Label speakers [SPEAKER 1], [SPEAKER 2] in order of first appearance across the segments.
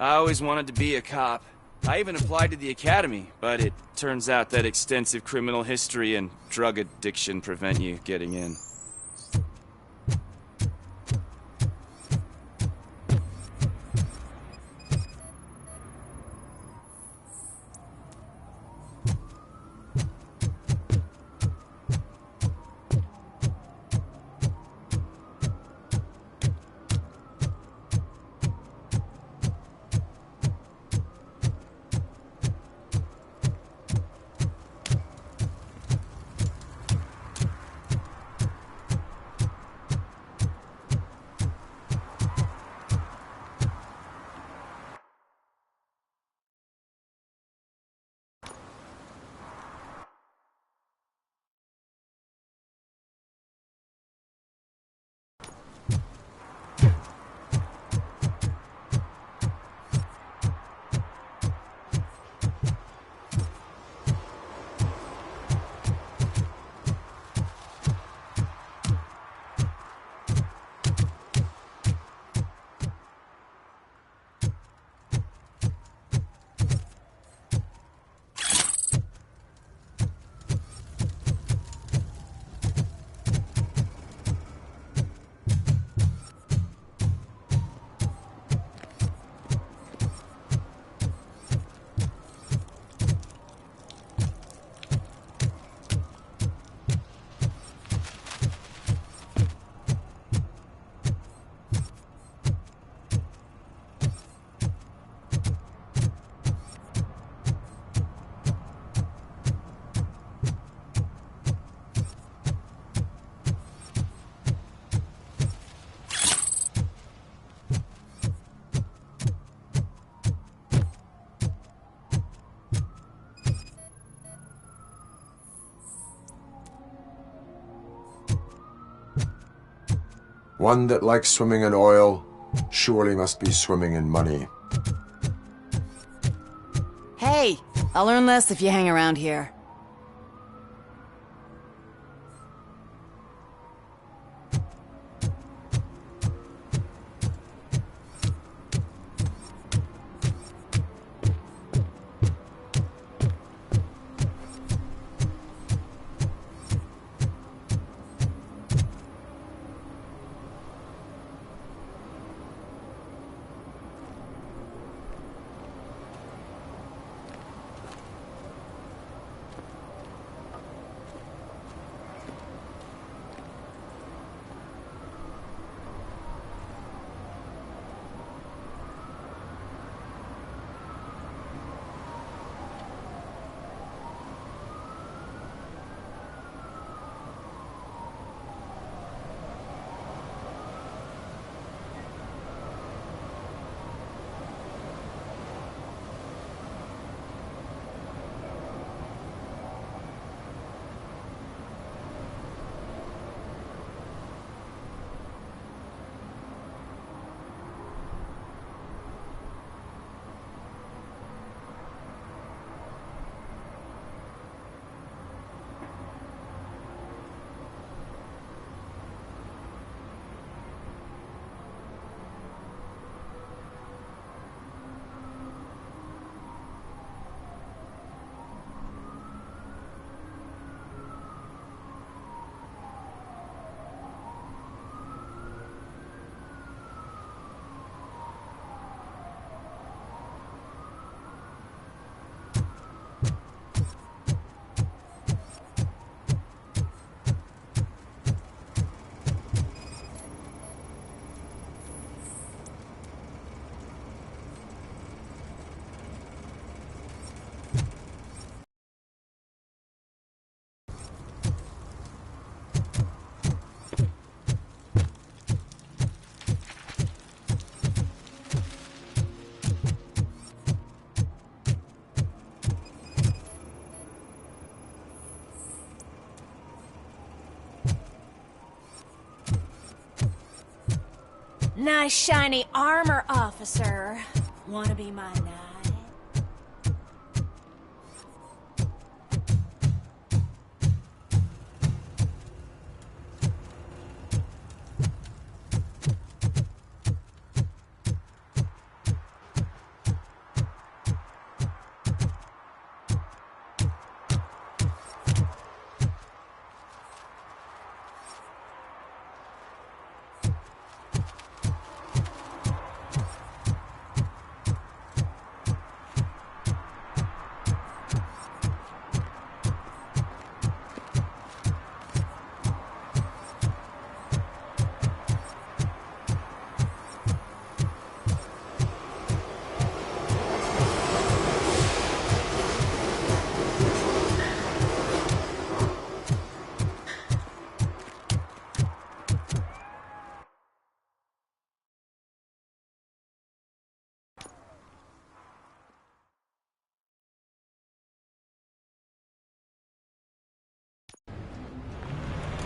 [SPEAKER 1] I always wanted to be a cop. I even applied to the academy, but it turns out that extensive criminal history and drug addiction prevent you getting in.
[SPEAKER 2] One that likes swimming in oil surely must be swimming in money.
[SPEAKER 3] Hey, I'll earn less if you hang around here.
[SPEAKER 4] Nice shiny armor, officer. Wanna be my knight?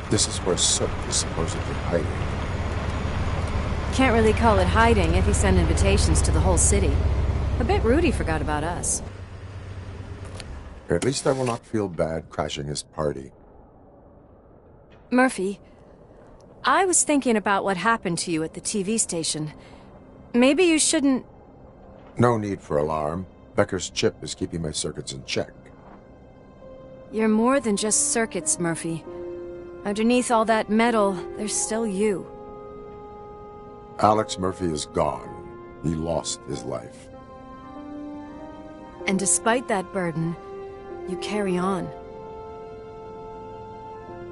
[SPEAKER 2] This is where Soot is supposedly hiding.
[SPEAKER 3] Can't really call it hiding if he sent invitations to the whole city. I bet Rudy forgot about us.
[SPEAKER 2] At least I will not feel bad crashing his party.
[SPEAKER 3] Murphy, I was thinking about what happened to you at the TV station. Maybe you shouldn't...
[SPEAKER 2] No need for alarm. Becker's chip is keeping my circuits in check.
[SPEAKER 3] You're more than just circuits, Murphy. Underneath all that metal, there's still you.
[SPEAKER 2] Alex Murphy is gone. He lost his life.
[SPEAKER 3] And despite that burden, you carry on.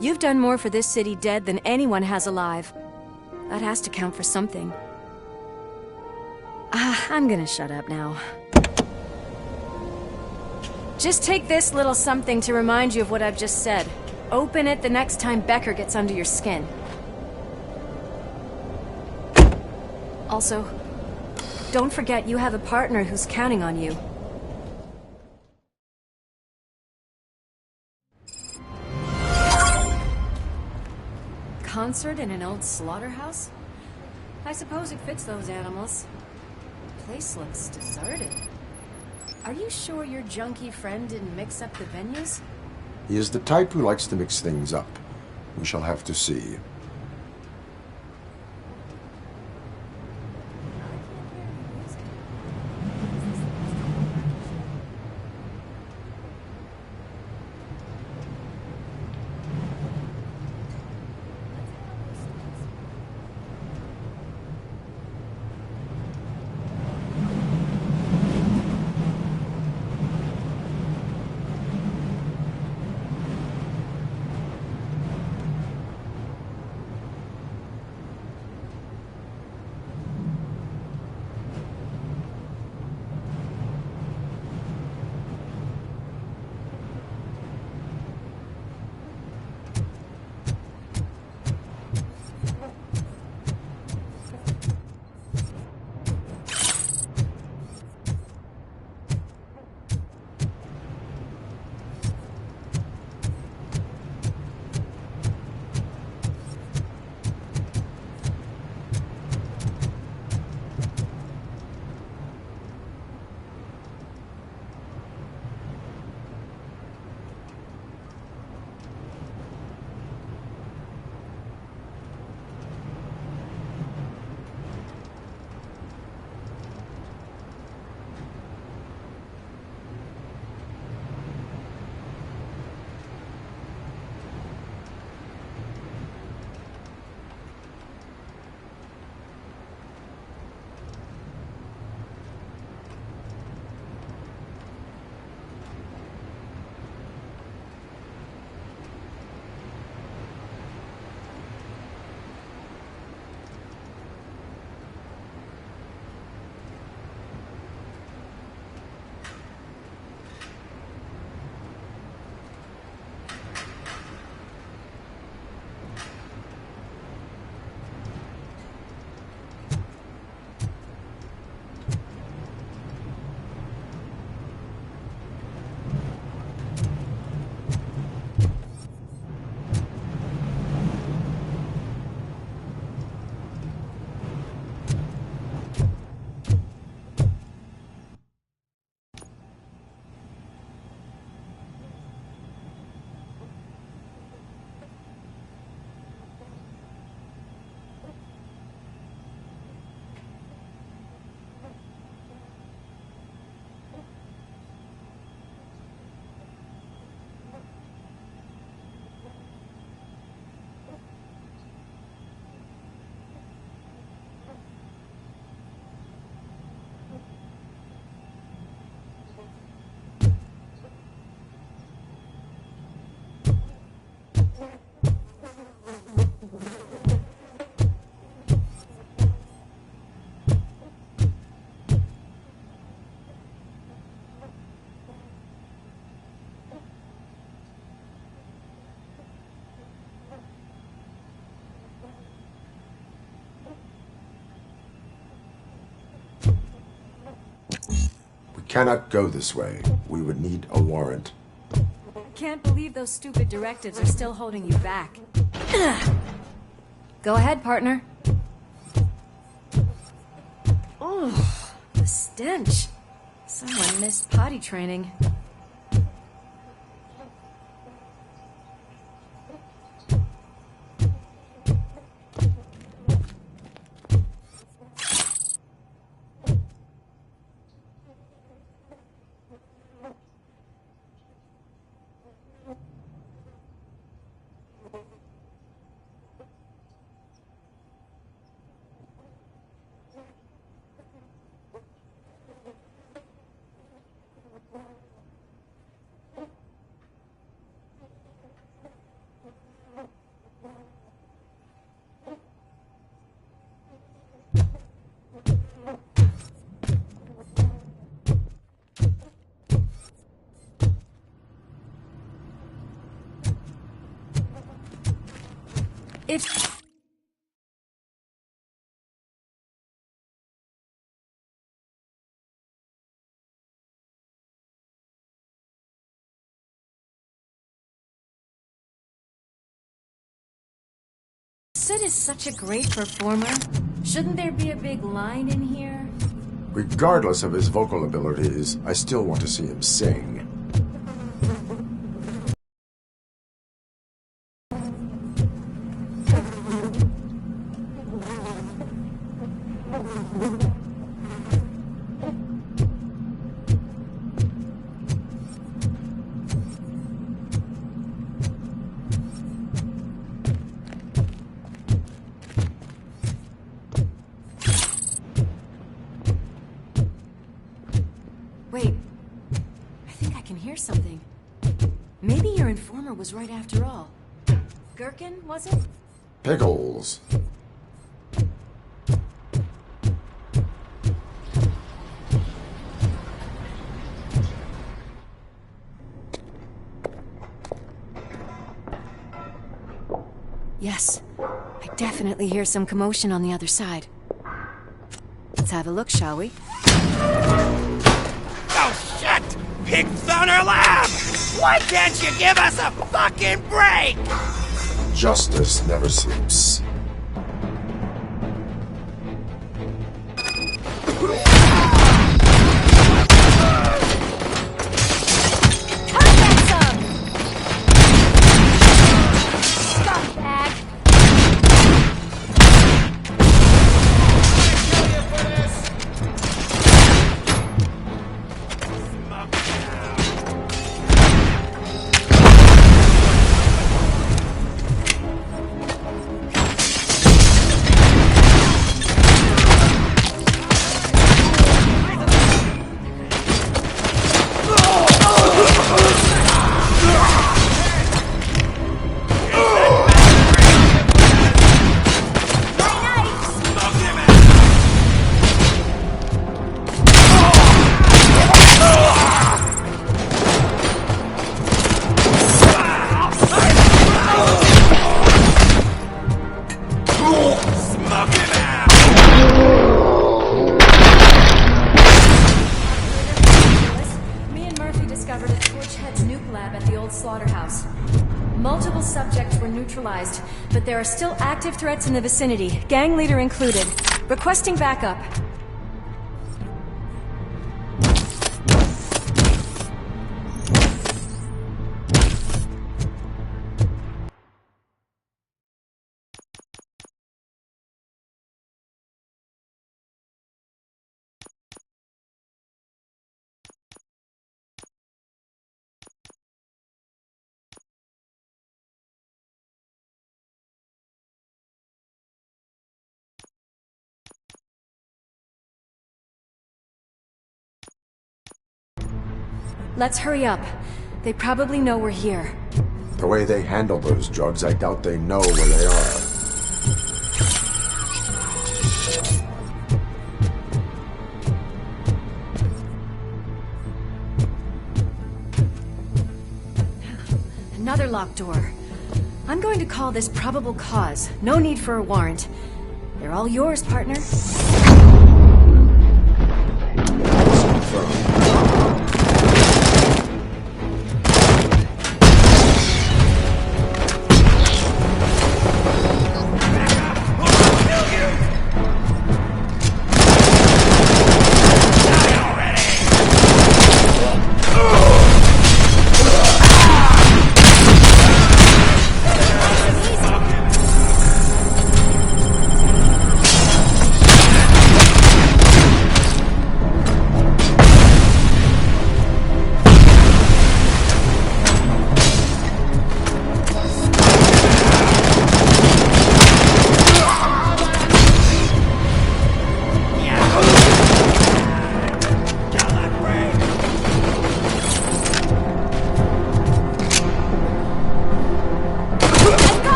[SPEAKER 3] You've done more for this city dead than anyone has alive. That has to count for something. I'm gonna shut up now. Just take this little something to remind you of what I've just said. Open it the next time Becker gets under your skin. Also, don't forget you have a partner who's counting on you. Concert in an old slaughterhouse? I suppose it fits those animals. The place looks deserted. Are you sure your junkie friend didn't mix up the venues?
[SPEAKER 2] He is the type who likes to mix things up. We shall have to see. We cannot go this way. We would need a warrant.
[SPEAKER 3] Can't believe those stupid directives are still holding you back. Go ahead, partner. Oh, the stench. Someone missed potty training. If... Sid is such a great performer. Shouldn't there be a big line in here?
[SPEAKER 2] Regardless of his vocal abilities, I still want to see him sing.
[SPEAKER 3] Wait, I think I can hear something. Maybe your informer was right after all. Gherkin, was it?
[SPEAKER 2] Pickles.
[SPEAKER 3] Yes, I definitely hear some commotion on the other side. Let's have a look, shall we?
[SPEAKER 5] Oh, shit! Pigs on our lab! Why can't you give us a fucking break?
[SPEAKER 2] Justice never sleeps.
[SPEAKER 3] Multiple subjects were neutralized, but there are still active threats in the vicinity, gang leader included. Requesting backup. Let's hurry up. They probably know we're here.
[SPEAKER 2] The way they handle those drugs, I doubt they know where they are.
[SPEAKER 3] Another locked door. I'm going to call this probable cause. No need for a warrant. They're all yours, partner.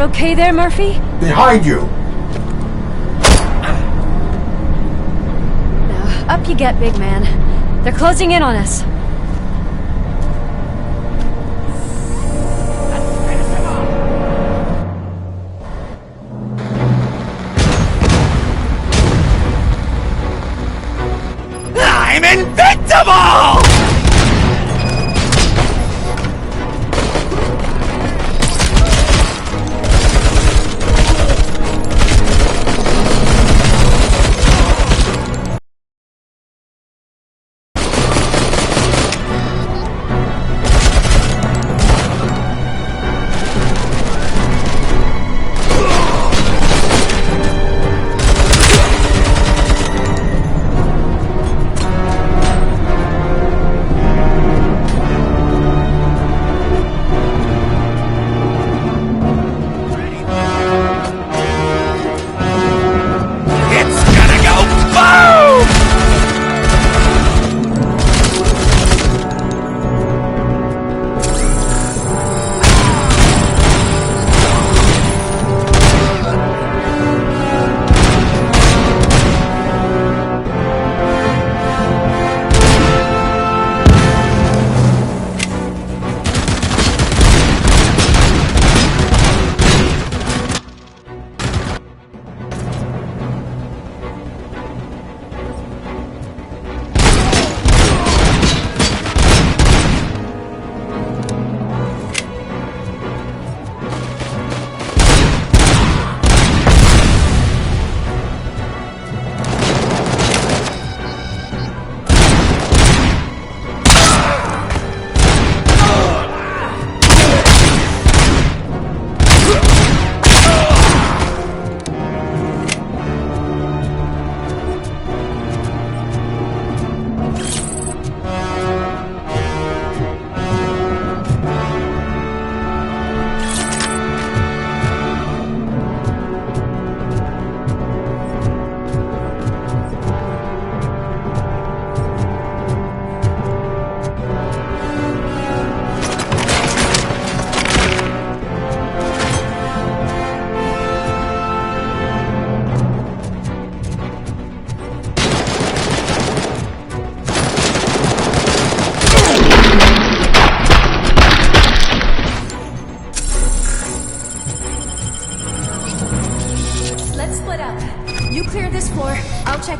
[SPEAKER 3] okay there, Murphy?
[SPEAKER 2] Behind you!
[SPEAKER 3] Now, up you get, big man. They're closing in on us.
[SPEAKER 5] I'm invincible!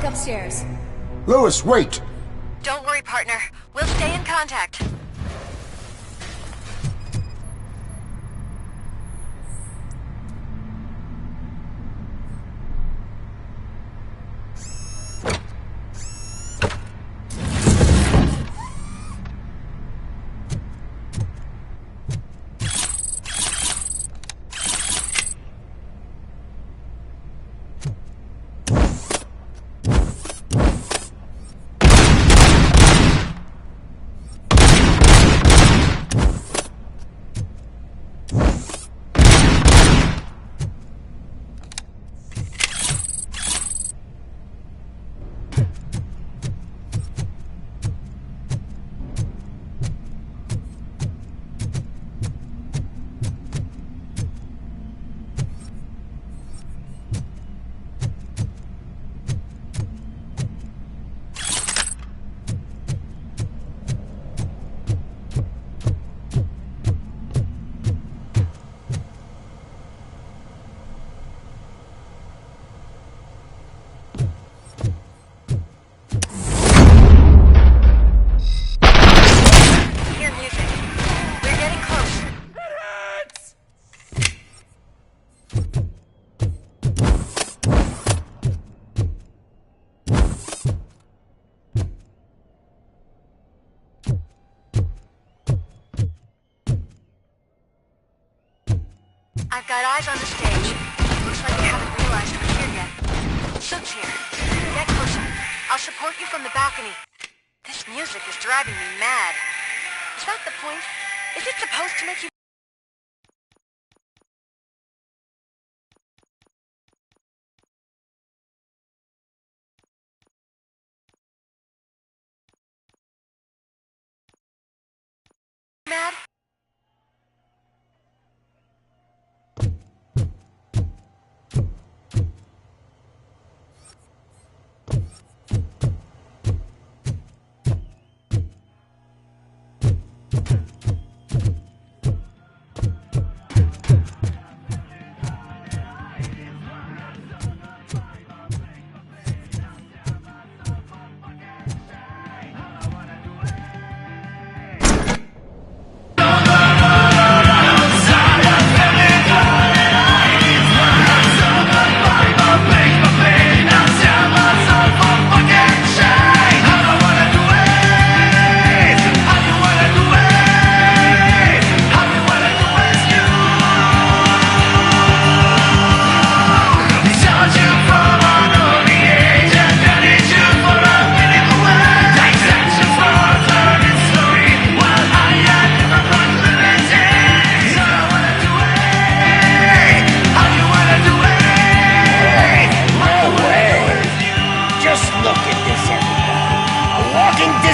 [SPEAKER 3] Upstairs.
[SPEAKER 2] Lewis, wait!
[SPEAKER 3] Don't worry, partner. We'll stay in contact. I've got eyes on the stage. Looks like they haven't realized we're here yet. Sook's here. Get closer. I'll support you from the balcony. This music is driving me mad. Is that the point? Is it supposed to make you mad?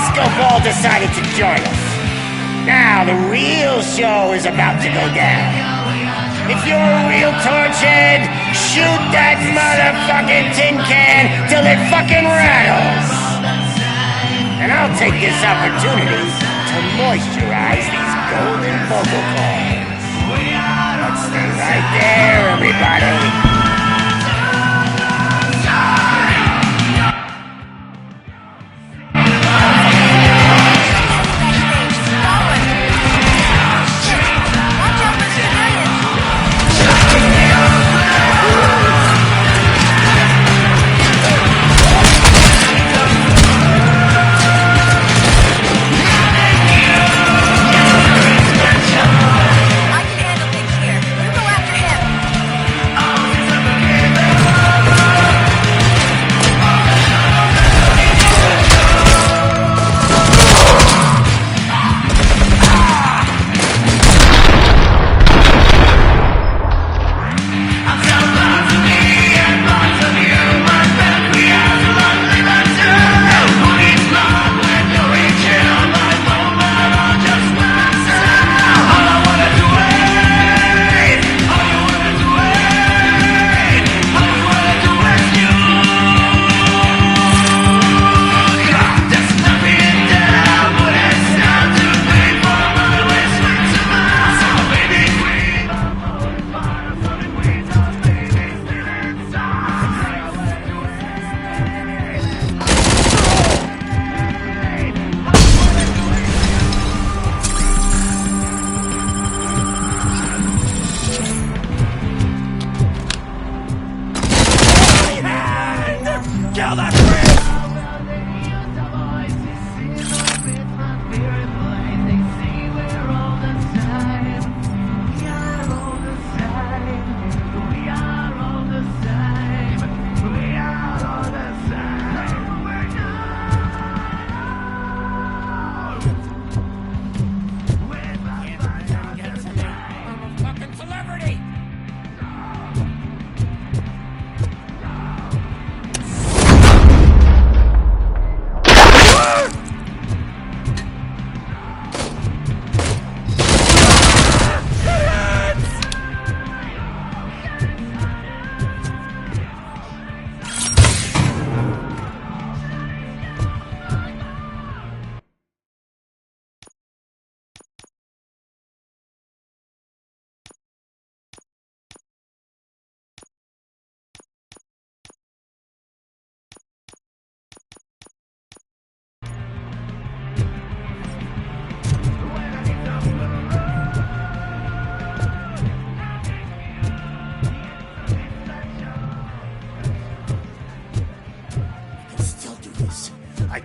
[SPEAKER 5] disco ball decided to join us. Now the real show is about to go down. If you're a real torchhead, shoot that motherfucking tin can till it fucking rattles. And I'll take this opportunity to moisturize these golden vocal cords. Let's stay right there, everybody.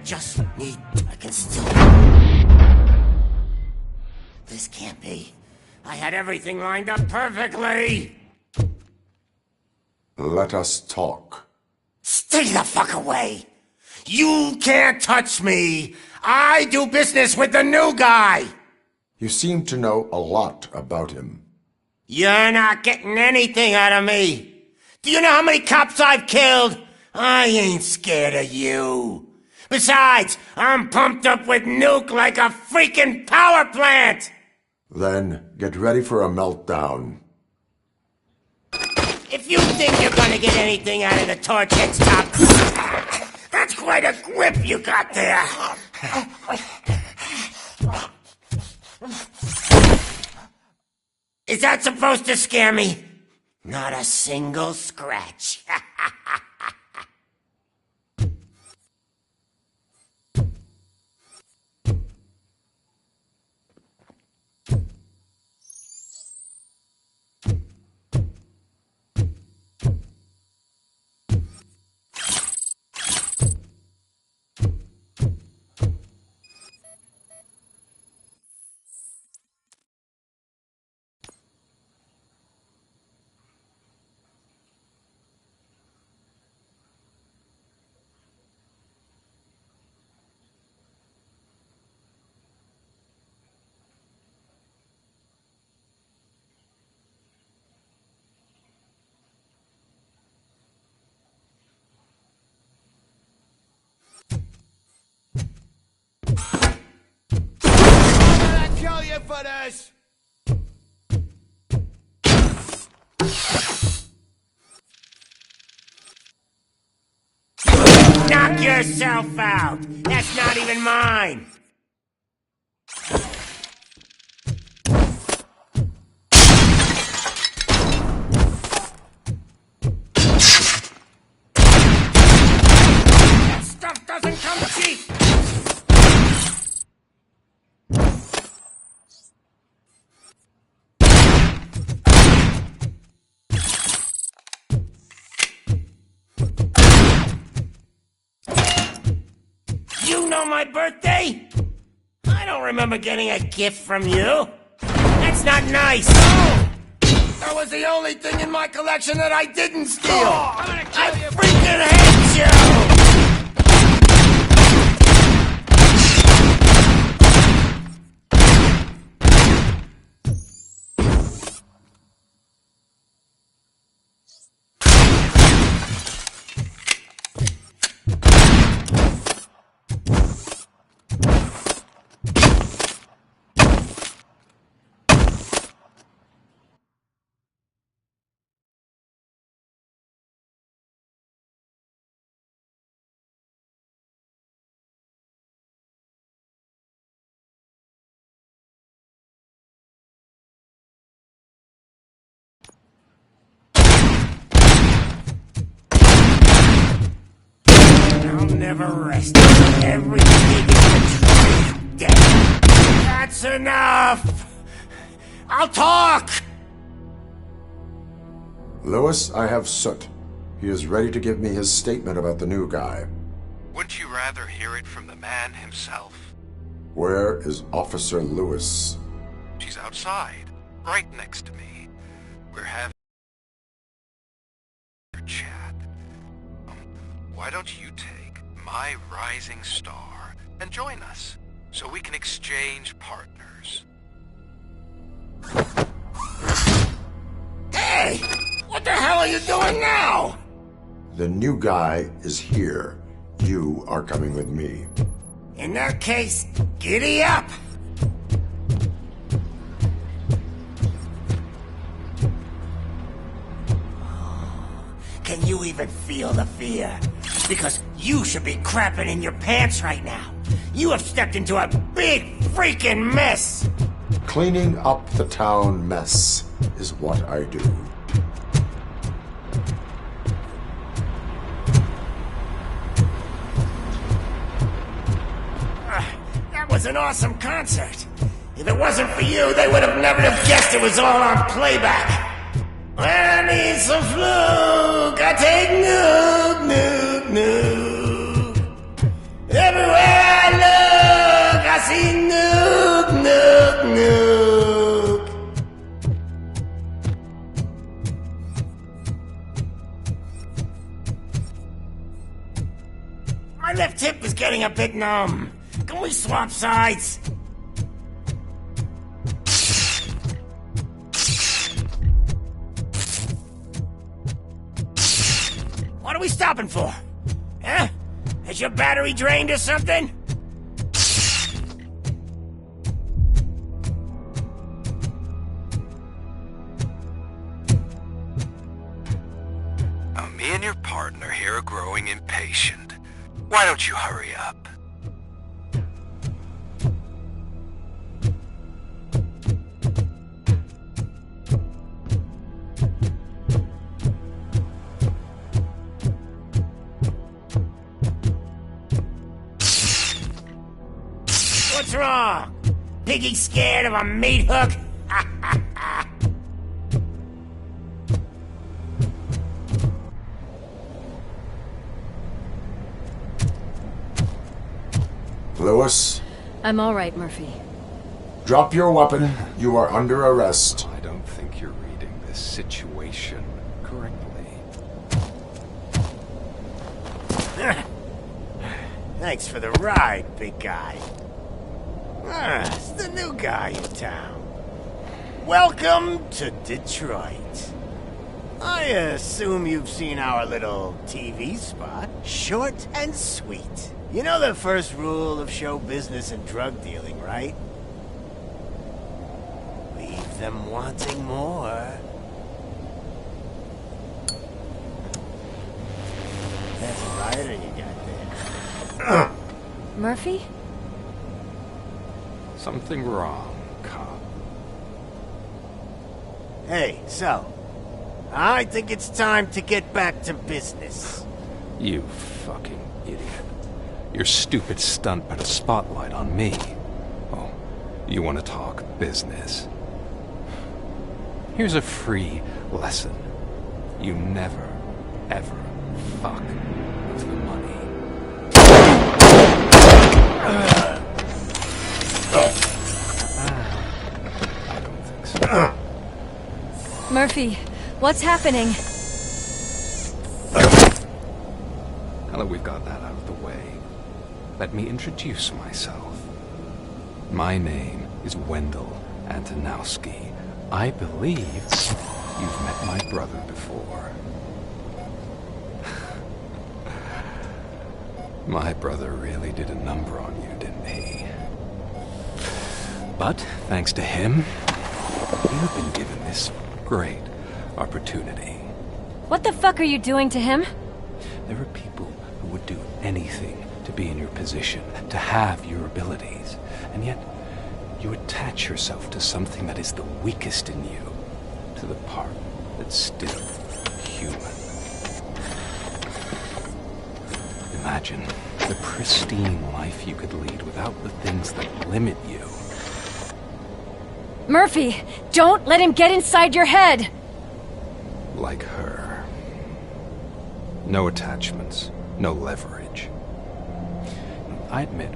[SPEAKER 5] I can still... This can't be. I had everything lined up perfectly!
[SPEAKER 2] Let us talk.
[SPEAKER 5] Stay the fuck away! You can't touch me! I do business with the new guy!
[SPEAKER 2] You seem to know a lot about him.
[SPEAKER 5] You're not getting anything out of me! Do you know how many cops I've killed? I ain't scared of you. Besides, I'm pumped up with nuke like a freaking power plant!
[SPEAKER 2] Then get ready for a meltdown.
[SPEAKER 5] If you think you're gonna get anything out of the Torchhead's top... That's quite a grip you got there! Is that supposed to scare me? Not a single scratch. you for this! Knock yourself out! That's not even mine! That stuff doesn't come cheap! You know my birthday? I don't remember getting a gift from you. That's not nice. No! That was the only thing in my collection that I didn't steal. I'm gonna kill you. I freaking hate you! I'll never rest until every pig is dead. That's enough! I'll talk!
[SPEAKER 2] Lewis, I have Soot. He is ready to give me his statement about the new guy.
[SPEAKER 6] Wouldn't you rather hear it from the man himself?
[SPEAKER 2] Where is Officer Lewis?
[SPEAKER 6] She's outside, right next to me. We're having a chat. Why don't you take my rising star and join us, so we can exchange partners?
[SPEAKER 5] Hey! What the hell are you doing now?
[SPEAKER 2] The new guy is here. You are coming with me.
[SPEAKER 5] In that case, giddy up! Can you even feel the fear? Because you should be crapping in your pants right now. You have stepped into a big freaking mess!
[SPEAKER 2] Cleaning up the town mess is what I do.
[SPEAKER 5] That was an awesome concert. If it wasn't for you, they would have never have guessed it was all on playback. When I need some fluke, I take nuke, nuke, nuke. Everywhere I look, I see nuke, nuke, nuke. My left hip is getting a bit numb. Can we swap sides? What are we stopping for? Huh? Is your battery drained or something?
[SPEAKER 6] Now, me and your partner here are growing impatient. Why don't you hurry up?
[SPEAKER 5] What's wrong? Piggy scared of a meat hook?
[SPEAKER 2] Lewis,
[SPEAKER 7] I'm all right, Murphy.
[SPEAKER 2] drop your weapon. You are under arrest.
[SPEAKER 8] I don't think you're reading this situation correctly.
[SPEAKER 5] Thanks for the ride, big guy. It's the new guy in town. Welcome to Detroit. I assume you've seen our little TV spot. Short and sweet. You know the first rule of show business and drug dealing, right? leave them wanting more. That's a rider you got there.
[SPEAKER 4] Murphy?
[SPEAKER 8] Something wrong, cop.
[SPEAKER 5] Hey, so, I think it's time to get back to business.
[SPEAKER 8] You fucking idiot. Your stupid stunt put a spotlight on me. Oh, you want to talk business? Here's a free lesson. You never, ever fuck with the money. I don't think so.
[SPEAKER 4] Murphy, what's happening?
[SPEAKER 8] Now that we've got that out of the way, let me introduce myself. My name is Wendell Antonowski. I believe you've met my brother before. My brother really did a number on you, didn't he? But, thanks to him, you've been given this great opportunity.
[SPEAKER 4] What the fuck are you doing to him?
[SPEAKER 8] There are people who would do anything to be in your position, to have your abilities, and yet you attach yourself to something that is the weakest in you, to the part that's still human. Imagine the pristine life you could lead without the things that limit you.
[SPEAKER 4] Murphy, don't let him get inside your head!
[SPEAKER 8] Like her. No attachments, no leverage. I admit,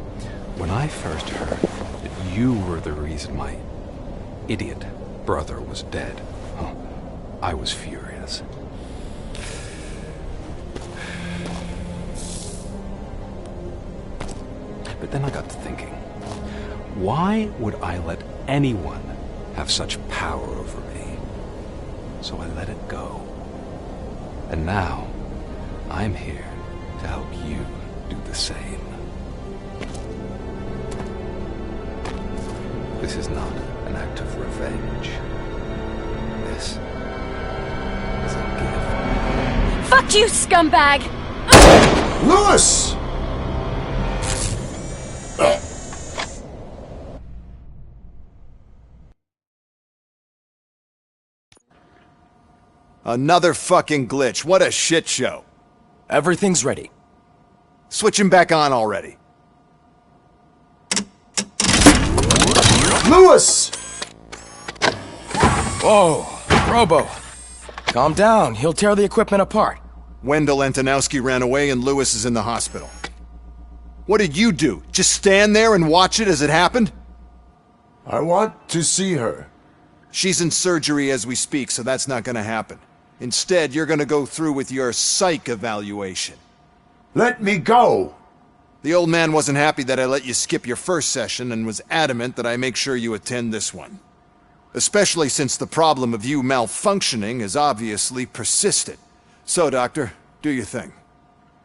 [SPEAKER 8] when I first heard that you were the reason my idiot brother was dead, I was furious. But then I got to thinking, why would I let anyone have such power over me? So I let it go. And now, I'm here to help you do the same. This is not an act of revenge. This is a gift.
[SPEAKER 4] Fuck you, scumbag!
[SPEAKER 2] Lewis!
[SPEAKER 7] Another fucking glitch. What a shit show.
[SPEAKER 9] Everything's ready.
[SPEAKER 7] Switch him back on already.
[SPEAKER 2] Lewis!
[SPEAKER 9] Whoa, Robo. Calm down. He'll tear the equipment apart.
[SPEAKER 7] Wendell Antonowski ran away and Lewis is in the hospital. What did you do? Just stand there and watch it as it happened?
[SPEAKER 2] I want to see her.
[SPEAKER 7] She's in surgery as we speak, so that's not gonna happen. Instead, you're gonna go through with your psych evaluation.
[SPEAKER 2] Let me go!
[SPEAKER 7] The old man wasn't happy that I let you skip your first session and was adamant that I make sure you attend this one. Especially since the problem of you malfunctioning has obviously persisted. So, Doctor, do your thing.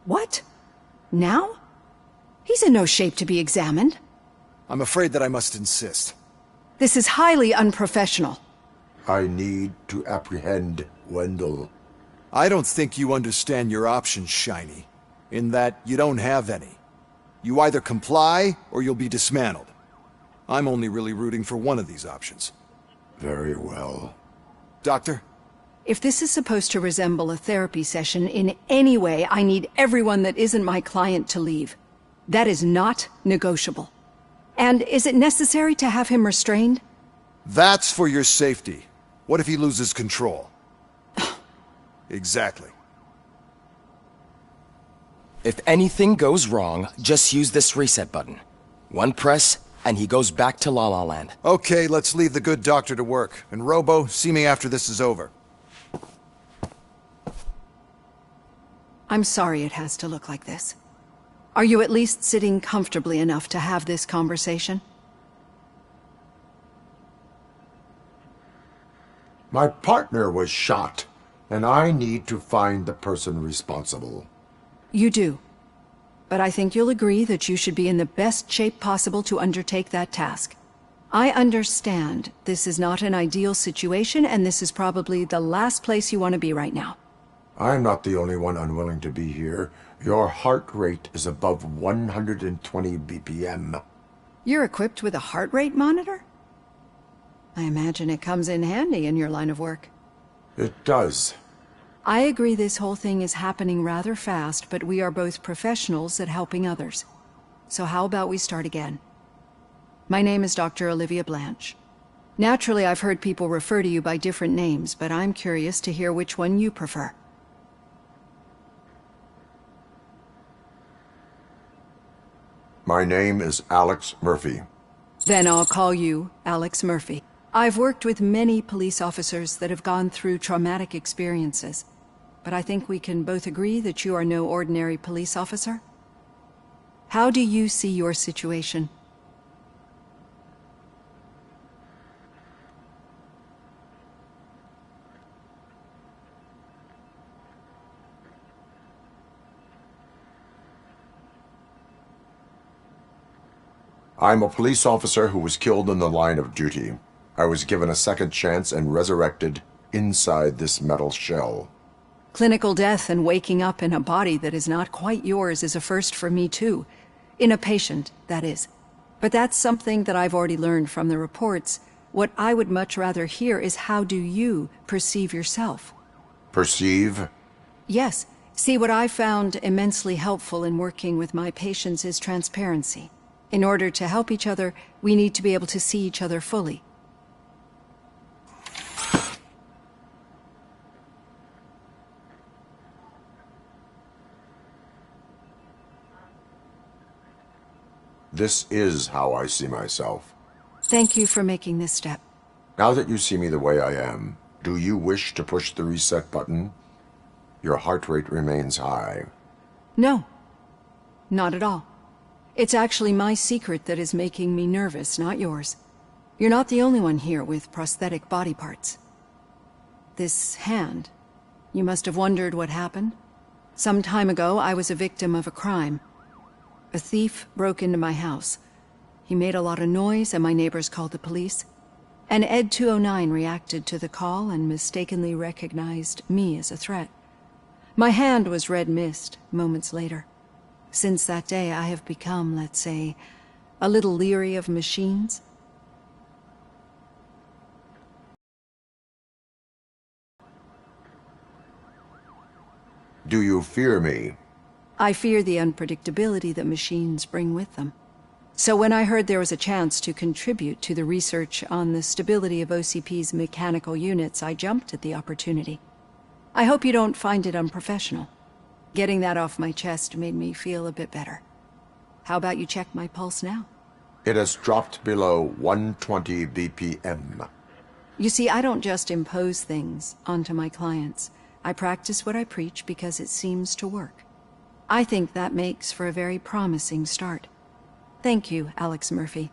[SPEAKER 10] What? Now? He's in no shape to be examined.
[SPEAKER 7] I'm afraid that I must insist.
[SPEAKER 10] This is highly unprofessional.
[SPEAKER 2] I need to apprehend Wendell.
[SPEAKER 7] I don't think you understand your options, Shiny. In that you don't have any. You either comply, or you'll be dismantled. I'm only really rooting for one of these options.
[SPEAKER 2] Very well.
[SPEAKER 7] Doctor?
[SPEAKER 10] If this is supposed to resemble a therapy session in any way, I need everyone that isn't my client to leave. That is not negotiable. And is it necessary to have him restrained?
[SPEAKER 7] That's for your safety. What if he loses control? Exactly.
[SPEAKER 9] If anything goes wrong, just use this reset button. One press, and he goes back to La La Land.
[SPEAKER 7] Okay, let's leave the good doctor to work. And Robo, see me after this is over.
[SPEAKER 10] I'm sorry it has to look like this. Are you at least sitting comfortably enough to have this conversation?
[SPEAKER 2] My partner was shot, and I need to find the person responsible.
[SPEAKER 10] You do. But I think you'll agree that you should be in the best shape possible to undertake that task. I understand this is not an ideal situation, and this is probably the last place you want to be right now.
[SPEAKER 2] I'm not the only one unwilling to be here. Your heart rate is above 120 BPM.
[SPEAKER 10] You're equipped with a heart rate monitor? I imagine it comes in handy in your line of work.
[SPEAKER 2] It does.
[SPEAKER 10] I agree this whole thing is happening rather fast, but we are both professionals at helping others. So how about we start again? My name is Dr. Olivia Blanche. Naturally, I've heard people refer to you by different names, but I'm curious to hear which one you prefer.
[SPEAKER 2] My name is Alex Murphy.
[SPEAKER 10] Then I'll call you Alex Murphy. I've worked with many police officers that have gone through traumatic experiences, but I think we can both agree that you are no ordinary police officer. How do you see your situation?
[SPEAKER 2] I'm a police officer who was killed in the line of duty. I was given a second chance and resurrected inside this metal shell.
[SPEAKER 10] Clinical death and waking up in a body that is not quite yours is a first for me too. In a patient, that is. But that's something that I've already learned from the reports. What I would much rather hear is how do you perceive yourself?
[SPEAKER 2] Perceive?
[SPEAKER 10] Yes. See, what I found immensely helpful in working with my patients is transparency. In order to help each other, we need to be able to see each other fully.
[SPEAKER 2] This is how I see myself.
[SPEAKER 10] Thank you for making this step.
[SPEAKER 2] Now that you see me the way I am, do you wish to push the reset button? Your heart rate remains high.
[SPEAKER 10] No, not at all. It's actually my secret that is making me nervous, not yours. You're not the only one here with prosthetic body parts. This hand, you must have wondered what happened. Some time ago, I was a victim of a crime. A thief broke into my house. He made a lot of noise and my neighbors called the police. And Ed 209 reacted to the call and mistakenly recognized me as a threat. My hand was red mist moments later. Since that day, I have become, let's say, a little leery of machines.
[SPEAKER 2] Do you fear me?
[SPEAKER 10] I fear the unpredictability that machines bring with them. So when I heard there was a chance to contribute to the research on the stability of OCP's mechanical units, I jumped at the opportunity. I hope you don't find it unprofessional. Getting that off my chest made me feel a bit better. How about you check my pulse now?
[SPEAKER 2] It has dropped below 120 BPM.
[SPEAKER 10] You see, I don't just impose things onto my clients. I practice what I preach because it seems to work. I think that makes for a very promising start. Thank you, Alex Murphy.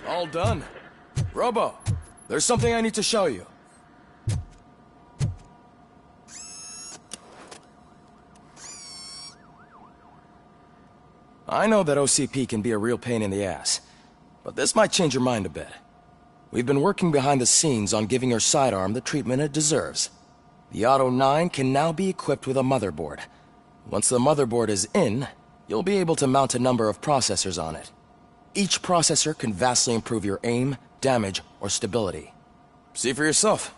[SPEAKER 9] All done. Robo, there's something I need to show you. I know that OCP can be a real pain in the ass, but this might change your mind a bit. We've been working behind the scenes on giving your sidearm the treatment it deserves. The Auto 9 can now be equipped with a motherboard. Once the motherboard is in, you'll be able to mount a number of processors on it. Each processor can vastly improve your aim, damage, or stability. See for yourself.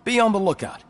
[SPEAKER 9] Be on the lookout.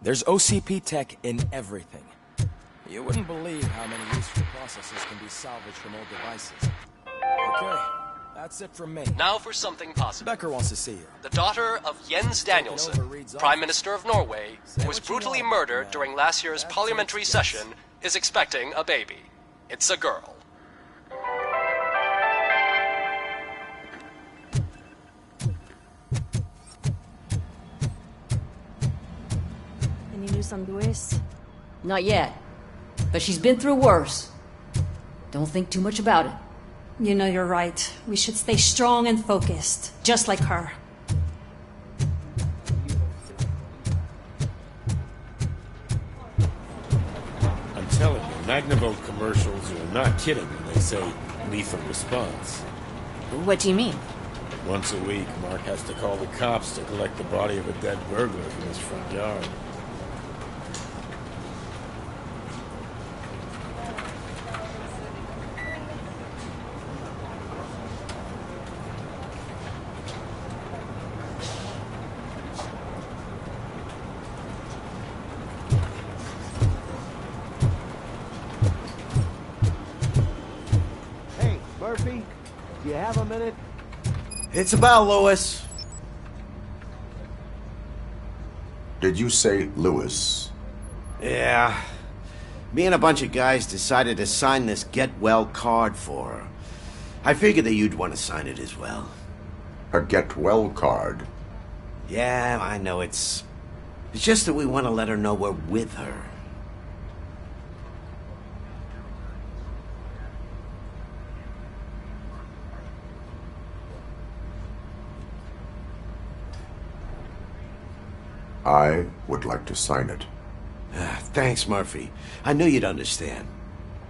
[SPEAKER 9] There's OCP tech in everything. You wouldn't believe how many useful processes can be salvaged from old devices. Okay, that's it from me.
[SPEAKER 11] Now for something positive.
[SPEAKER 9] Becker wants to see you.
[SPEAKER 11] The daughter of Jens Danielson, Prime Minister of Norway, who was brutally murdered during last year's parliamentary session, is expecting a baby. It's a girl.
[SPEAKER 12] Any news on Luis?
[SPEAKER 13] Not yet. But she's been through worse. Don't think too much about it.
[SPEAKER 12] You know you're right. We should stay strong and focused, just like her.
[SPEAKER 14] Magnavolt commercials are not kidding when they say lethal response.
[SPEAKER 15] What do you mean?
[SPEAKER 14] Once a week, Mark has to call the cops to collect the body of a dead burglar from his front yard.
[SPEAKER 16] Hey, Murphy, do you have a minute?
[SPEAKER 17] It's about Lewis.
[SPEAKER 2] Did you say Lewis?
[SPEAKER 17] Yeah. Me and a bunch of guys decided to sign this get well card for her. I figured that you'd want to sign it as well.
[SPEAKER 2] A get well card?
[SPEAKER 17] Yeah, I know it's just that we want to let her know we're with her.
[SPEAKER 2] I would like to sign it.
[SPEAKER 17] Thanks, Murphy. I knew you'd understand.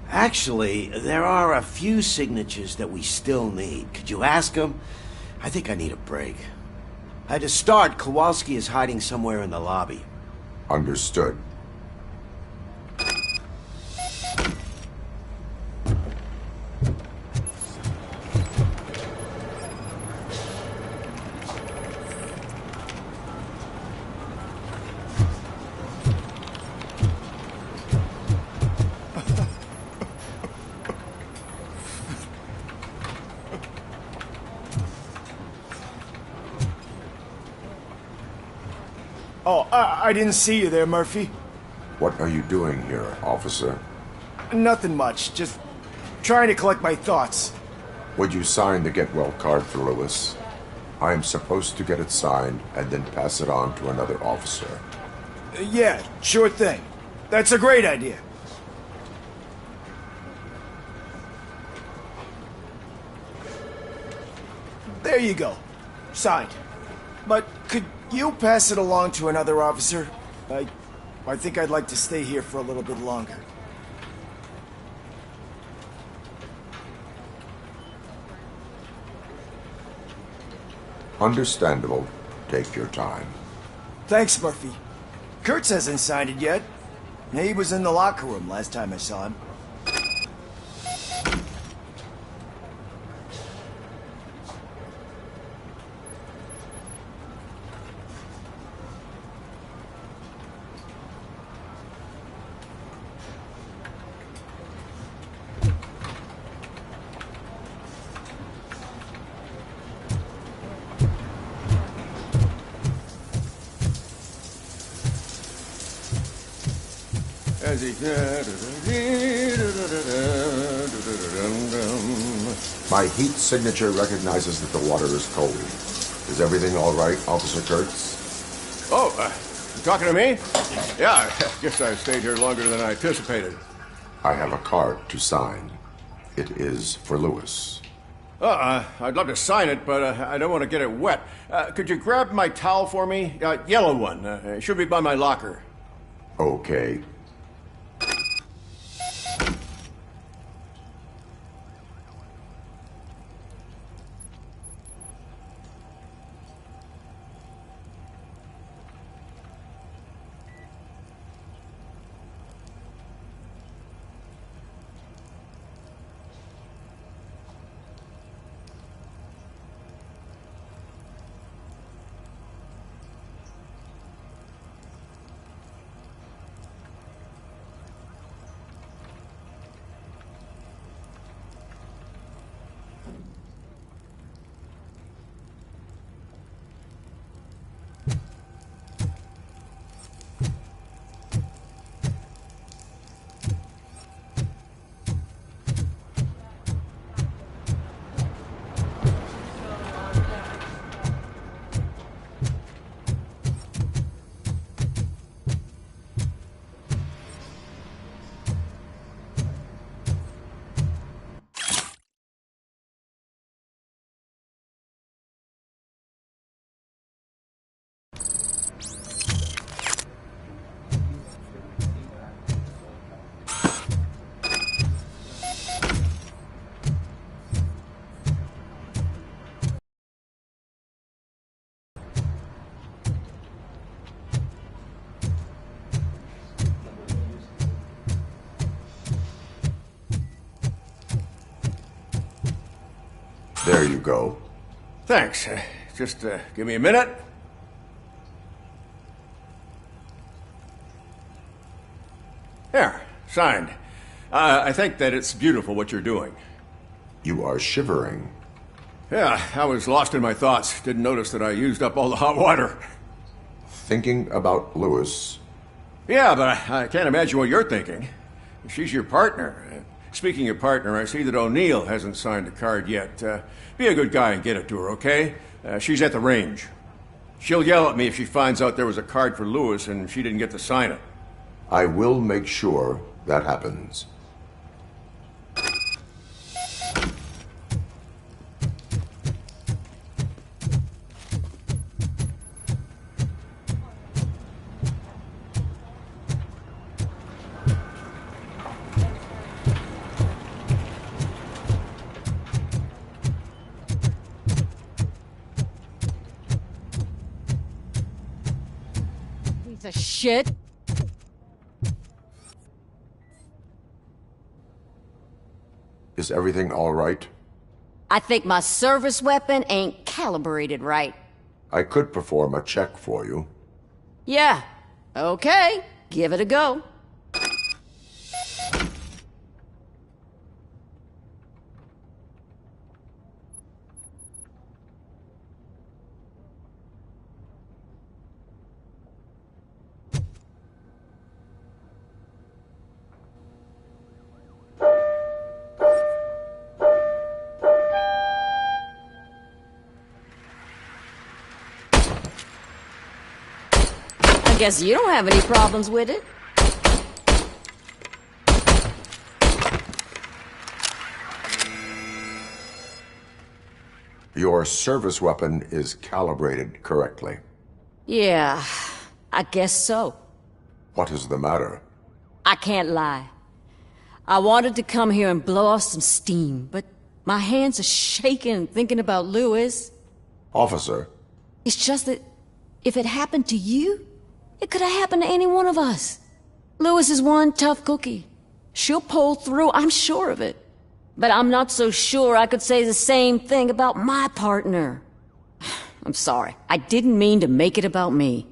[SPEAKER 17] Actually, there are a few signatures that we still need. Could you ask them? I think I need a break. To start, Kowalski is hiding somewhere in the lobby.
[SPEAKER 2] Understood.
[SPEAKER 16] Oh, I didn't see you there, Murphy.
[SPEAKER 2] What are you doing here, officer?
[SPEAKER 16] Nothing much, just trying to collect my thoughts.
[SPEAKER 2] Would you sign the get well card for Lewis? I am supposed to get it signed and then pass it on to another officer.
[SPEAKER 16] Yeah, sure thing. That's a great idea. There you go. Signed. But could you pass it along to another officer? I think I'd like to stay here for a little bit longer.
[SPEAKER 2] Understandable. Take your time.
[SPEAKER 16] Thanks, Murphy. Kurtz hasn't signed it yet. He was in the locker room last time I saw him.
[SPEAKER 2] My heat signature recognizes that the water is cold. Is everything all right, Officer Kurtz?
[SPEAKER 18] Oh, you talking to me? Yeah, I guess I stayed here longer than I anticipated.
[SPEAKER 2] I have a card to sign. It is for Lewis.
[SPEAKER 18] I'd love to sign it, but I don't want to get it wet. Could you grab my towel for me? Yellow one. It should be by my locker.
[SPEAKER 2] Okay. you go.
[SPEAKER 18] Thanks. Just give me a minute. There, signed. I think that it's beautiful what you're doing.
[SPEAKER 2] You are shivering.
[SPEAKER 18] Yeah, I was lost in my thoughts. Didn't notice that I used up all the hot water.
[SPEAKER 2] Thinking about Lewis.
[SPEAKER 18] Yeah, but I can't imagine what you're thinking. She's your partner. Speaking of partner, I see that O'Neill hasn't signed a card yet. Be a good guy and get it to her, okay? She's at the range. She'll yell at me if she finds out there was a card for Lewis and she didn't get to sign it.
[SPEAKER 2] I will make sure that happens.
[SPEAKER 13] Piece of shit.
[SPEAKER 2] Is everything all right?
[SPEAKER 13] I think my service weapon ain't calibrated right.
[SPEAKER 2] I could perform a check for you.
[SPEAKER 13] Yeah. Okay. Give it a go. I guess you don't have any problems with it.
[SPEAKER 2] Your service weapon is calibrated correctly.
[SPEAKER 13] Yeah, I guess so.
[SPEAKER 2] What is the matter?
[SPEAKER 13] I can't lie. I wanted to come here and blow off some steam, but my hands are shaking thinking about Lewis.
[SPEAKER 2] Officer.
[SPEAKER 13] It's just that if it happened to you, it could have happened to any one of us. Lewis is one tough cookie. She'll pull through, I'm sure of it. But I'm not so sure I could say the same thing about my partner. I'm sorry. I didn't mean to make it about me.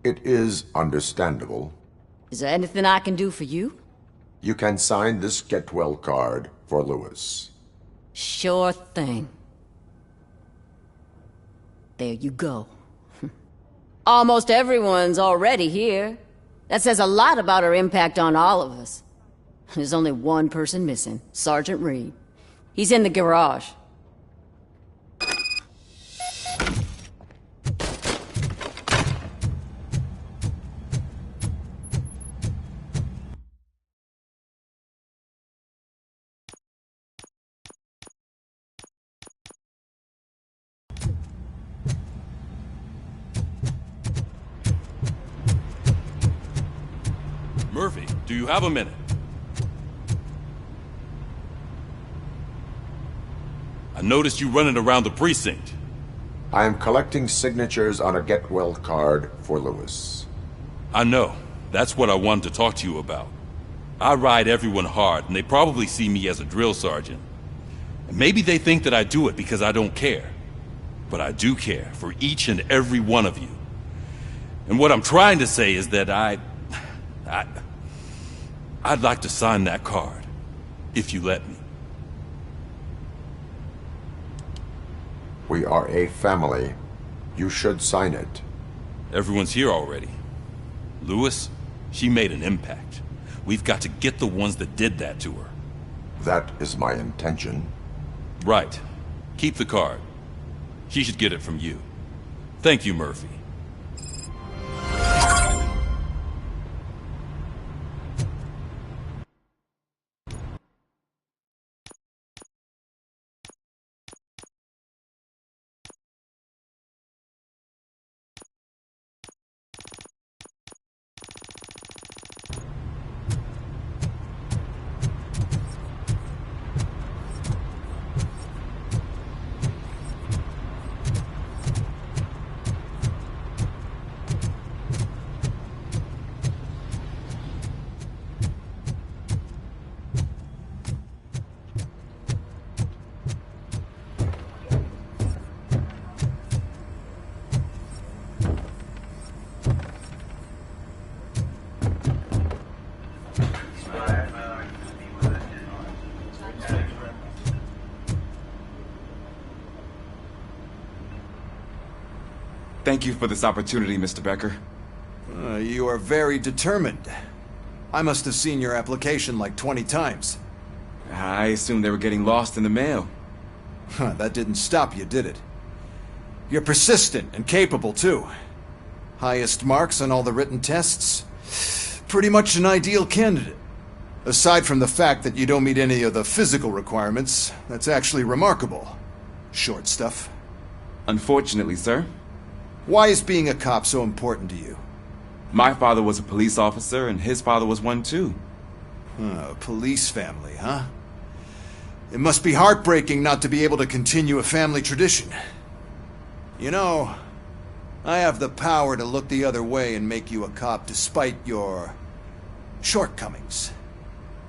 [SPEAKER 2] It is understandable.
[SPEAKER 13] Is there anything I can do for you?
[SPEAKER 2] You can sign this get well card for Lewis.
[SPEAKER 13] Sure thing. There you go. Almost everyone's already here. That says a lot about her impact on all of us. There's only one person missing, Sergeant Reed. He's in the garage.
[SPEAKER 15] Murphy, do you have a minute? I noticed you running around the precinct.
[SPEAKER 2] I am collecting signatures on a get well card for Lewis.
[SPEAKER 15] I know. That's what I wanted to talk to you about. I ride everyone hard, and they probably see me as a drill sergeant. And maybe they think that I do it because I don't care. But I do care for each and every one of you. And what I'm trying to say is that I'd like to sign that card, if you let me.
[SPEAKER 2] We are a family. You should sign it.
[SPEAKER 15] Everyone's here already. Lewis, she made an impact. We've got to get the ones that did that to her.
[SPEAKER 2] That is my intention.
[SPEAKER 15] Right. Keep the card. She should get it from you. Thank you, Murphy.
[SPEAKER 19] Thank you for this opportunity, Mr. Becker.
[SPEAKER 7] You are very determined. I must have seen your application like 20 times.
[SPEAKER 19] I assumed they were getting lost in the mail.
[SPEAKER 7] That didn't stop you, did it? You're persistent and capable, too. Highest marks on all the written tests. Pretty much an ideal candidate. Aside from the fact that you don't meet any of the physical requirements, that's actually remarkable. Short stuff.
[SPEAKER 19] Unfortunately, sir.
[SPEAKER 7] Why is being a cop so important to you?
[SPEAKER 19] My father was a police officer, and his father was one too.
[SPEAKER 7] A police family, huh? It must be heartbreaking not to be able to continue a family tradition. You know, I have the power to look the other way and make you a cop despite your shortcomings.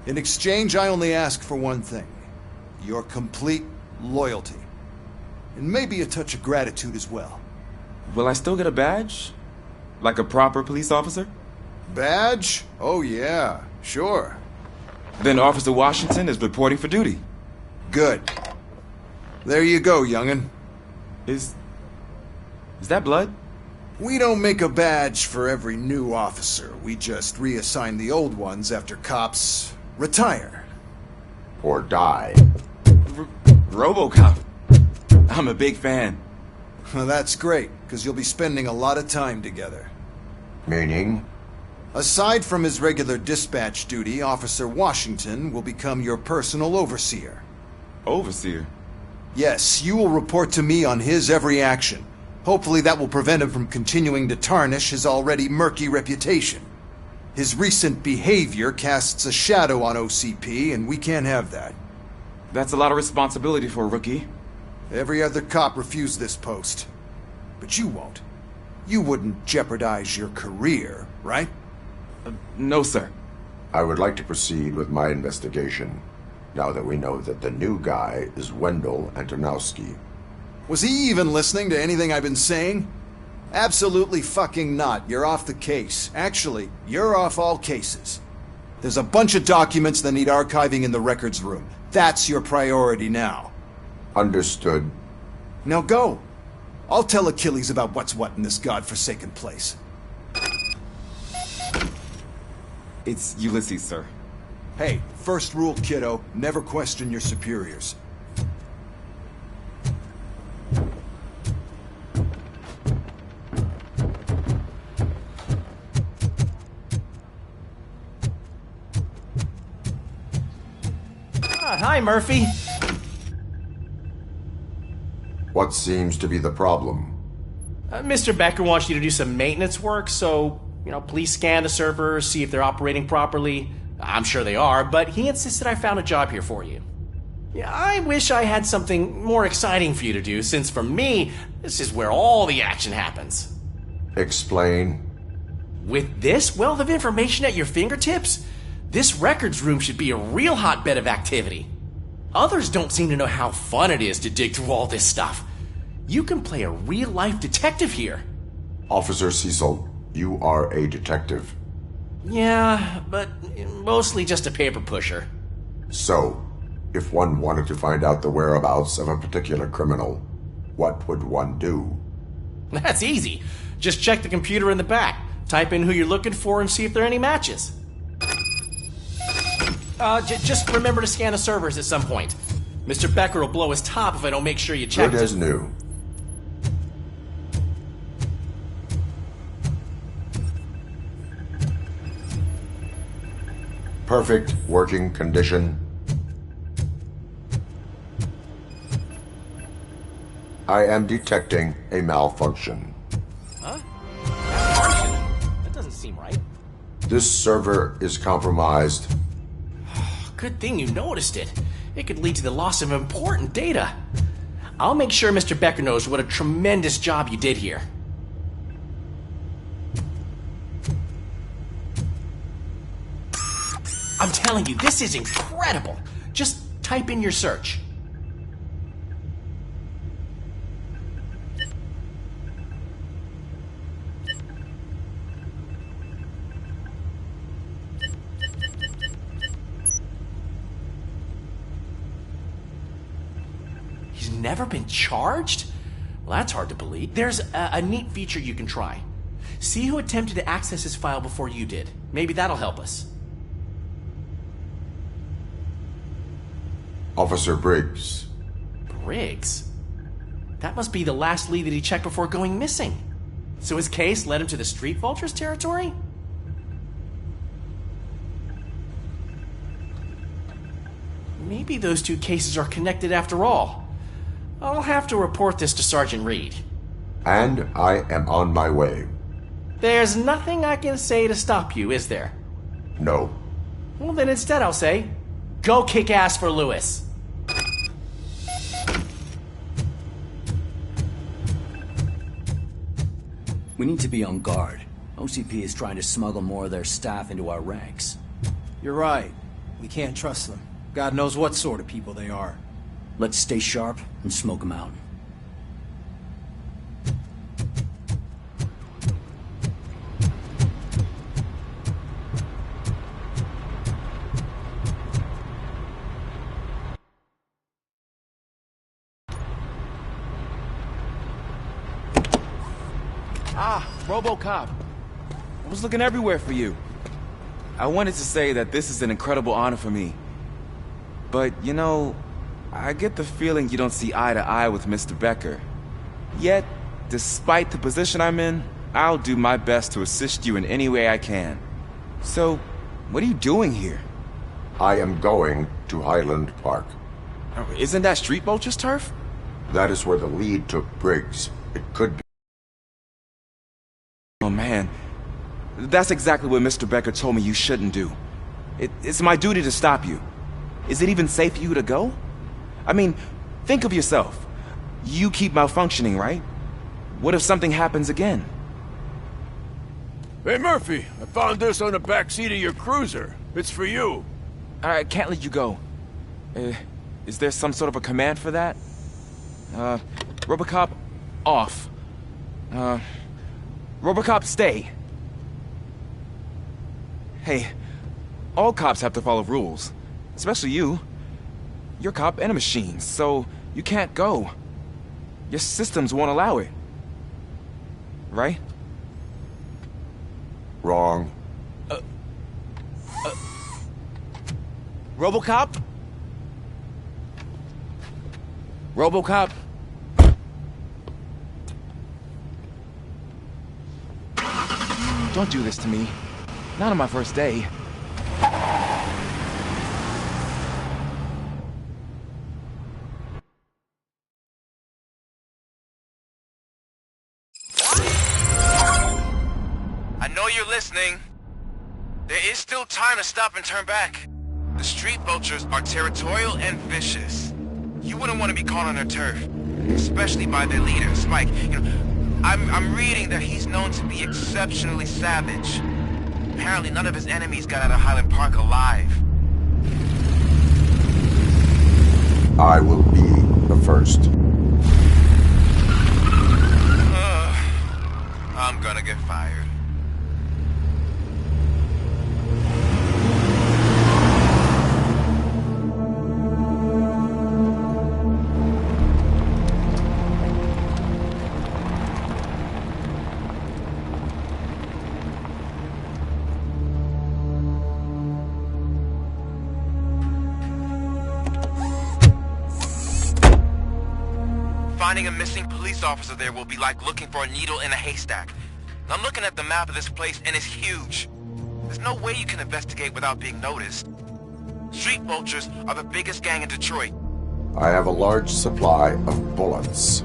[SPEAKER 7] In exchange, I only ask for one thing. Your complete loyalty. And maybe a touch of gratitude as well.
[SPEAKER 19] Will I still get a badge? Like a proper police officer?
[SPEAKER 7] Badge? Oh yeah, sure.
[SPEAKER 19] Then Officer Washington is reporting for duty.
[SPEAKER 7] Good. There you go, young'un.
[SPEAKER 19] Is that blood?
[SPEAKER 7] We don't make a badge for every new officer. We just reassign the old ones after cops retire.
[SPEAKER 2] Or die.
[SPEAKER 19] Robocop. I'm a big fan.
[SPEAKER 7] Well, that's great, because you'll be spending a lot of time together.
[SPEAKER 2] Meaning?
[SPEAKER 7] Aside from his regular dispatch duty, Officer Washington will become your personal overseer.
[SPEAKER 19] Overseer?
[SPEAKER 7] Yes, you will report to me on his every action. Hopefully that will prevent him from continuing to tarnish his already murky reputation. His recent behavior casts a shadow on OCP, and we can't have that.
[SPEAKER 19] That's a lot of responsibility for a rookie.
[SPEAKER 7] Every other cop refused this post. But you won't. You wouldn't jeopardize your career, right?
[SPEAKER 19] No, sir.
[SPEAKER 2] I would like to proceed with my investigation, now that we know that the new guy is Wendell Antonowski.
[SPEAKER 7] Was he even listening to anything I've been saying? Absolutely fucking not. You're off the case. Actually, you're off all cases. There's a bunch of documents that need archiving in the records room. That's your priority now.
[SPEAKER 2] Understood.
[SPEAKER 7] Now go. I'll tell Achilles about what's what in this godforsaken place.
[SPEAKER 19] It's Ulysses, sir.
[SPEAKER 7] Hey, first rule, kiddo, never question your superiors.
[SPEAKER 20] Hi, Murphy.
[SPEAKER 2] What seems to be the problem?
[SPEAKER 20] Mr. Becker wants you to do some maintenance work, so, please scan the servers, see if they're operating properly. I'm sure they are, but he insisted I found a job here for you. Yeah, I wish I had something more exciting for you to do, since for me, this is where all the action happens.
[SPEAKER 2] Explain.
[SPEAKER 20] With this wealth of information at your fingertips, this records room should be a real hotbed of activity. Others don't seem to know how fun it is to dig through all this stuff. You can play a real-life detective here.
[SPEAKER 2] Officer Cecil, you are a detective.
[SPEAKER 20] Yeah, but mostly just a paper pusher.
[SPEAKER 2] So, if one wanted to find out the whereabouts of a particular criminal, what would one do?
[SPEAKER 20] That's easy. Just check the computer in the back, type in who you're looking for, and see if there are any matches. Just remember to scan the servers at some point. Mr. Becker will blow his top if I don't make sure you check.
[SPEAKER 2] Good as new. Perfect working condition. I am detecting a malfunction.
[SPEAKER 20] Huh? Malfunction? That doesn't seem right.
[SPEAKER 2] This server is compromised.
[SPEAKER 20] Good thing you noticed it. It could lead to the loss of important data. I'll make sure Mr. Becker knows what a tremendous job you did here. I'm telling you, this is incredible. Just type in your search. He's never been charged? Well, that's hard to believe. There's a neat feature you can try. See who attempted to access his file before you did. Maybe that'll help us.
[SPEAKER 2] Officer Briggs.
[SPEAKER 20] Briggs? That must be the last lead that he checked before going missing. So his case led him to the Street Vultures territory? Maybe those two cases are connected after all. I'll have to report this to Sergeant Reed.
[SPEAKER 2] And I am on my way.
[SPEAKER 20] There's nothing I can say to stop you, is there?
[SPEAKER 2] No.
[SPEAKER 20] Well, then instead I'll say, go kick ass for Lewis.
[SPEAKER 21] We need to be on guard. OCP is trying to smuggle more of their staff into our ranks.
[SPEAKER 22] You're right. We can't trust them. God knows what sort of people they are.
[SPEAKER 21] Let's stay sharp and smoke them out.
[SPEAKER 19] Ah, Robocop. I was looking everywhere for you. I wanted to say that this is an incredible honor for me. But, you know, I get the feeling you don't see eye to eye with Mr. Becker. Yet, despite the position I'm in, I'll do my best to assist you in any way I can. So, what are you doing here?
[SPEAKER 2] I am going to Highland Park.
[SPEAKER 19] Isn't that Street Vulture's turf?
[SPEAKER 2] That is where the lead took Briggs. It could be.
[SPEAKER 19] Oh man, that's exactly what Mr. Becker told me you shouldn't do. It's my duty to stop you. Is it even safe for you to go? I mean, think of yourself. You keep malfunctioning, right? What if something happens again?
[SPEAKER 14] Hey Murphy, I found this on the back seat of your cruiser. It's for you.
[SPEAKER 19] I can't let you go. Is there some sort of a command for that? Robocop, off. Robocop, stay. Hey, all cops have to follow rules. Especially you. You're a cop and a machine, so you can't go. Your systems won't allow it. Right?
[SPEAKER 2] Wrong.
[SPEAKER 19] Robocop? Robocop? Don't do this to me. Not on my first day.
[SPEAKER 6] I know you're listening. There is still time to stop and turn back. The Street Vultures are territorial and vicious. You wouldn't want to be caught on their turf, especially by their leader, Spike. You know, I'm reading that he's known to be exceptionally savage. Apparently none of his enemies got out of Highland Park alive.
[SPEAKER 2] I will be the first.
[SPEAKER 6] I'm gonna get fired. Finding a missing police officer there will be like looking for a needle in a haystack. I'm looking at the map of this place and it's huge. There's no way you can investigate without being noticed. Street Vultures are the biggest gang in Detroit.
[SPEAKER 2] I have a large supply of bullets.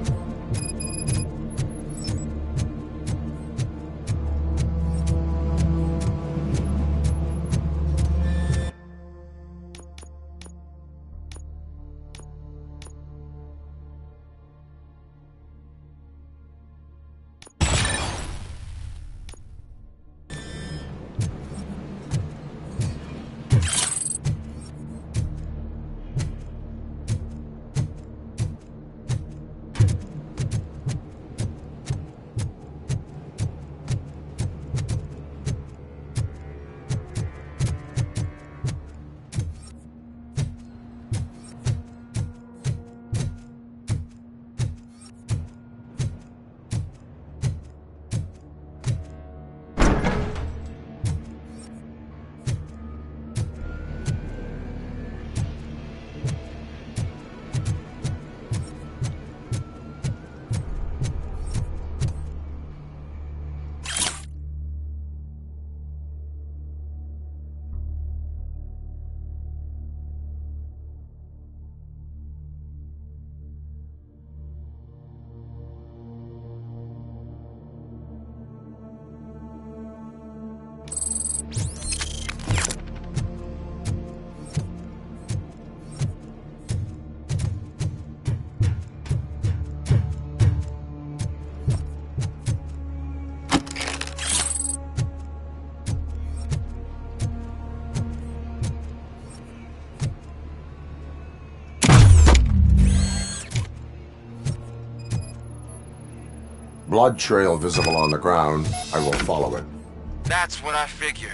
[SPEAKER 2] Blood trail visible on the ground. I will follow it.
[SPEAKER 6] That's what I figured.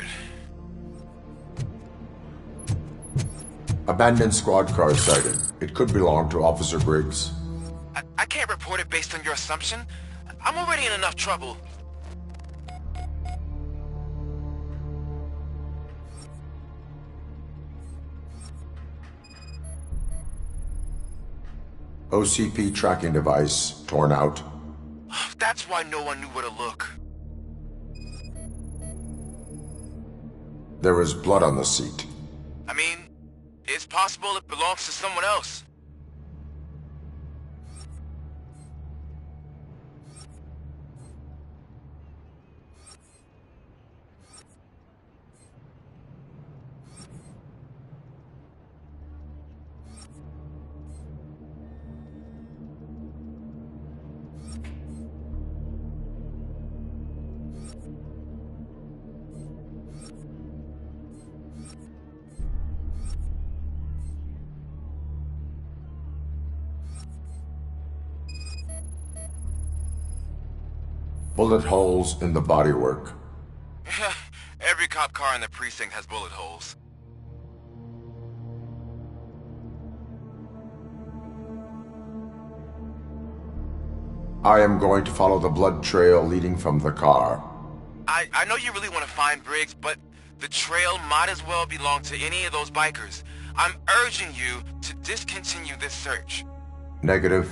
[SPEAKER 2] Abandoned squad car sighted. It could belong to Officer Briggs.
[SPEAKER 6] I can't report it based on your assumption. I'm already in enough trouble.
[SPEAKER 2] OCP tracking device torn out.
[SPEAKER 6] That's why no one knew where to look.
[SPEAKER 2] There is blood on the seat.
[SPEAKER 6] I mean, it's possible it belongs to someone else.
[SPEAKER 2] Bullet holes in the bodywork.
[SPEAKER 6] Every cop car in the precinct has bullet holes.
[SPEAKER 2] I am going to follow the blood trail leading from the car.
[SPEAKER 6] I know you really want to find Briggs, but the trail might as well belong to any of those bikers. I'm urging you to discontinue this search.
[SPEAKER 2] Negative.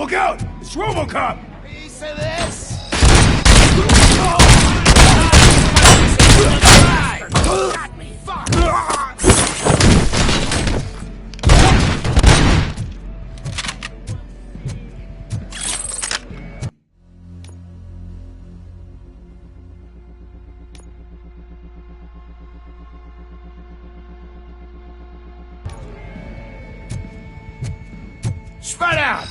[SPEAKER 5] Look out! It's Robocop!
[SPEAKER 16] Piece of this! Got me! Fuck!
[SPEAKER 5] Spread out!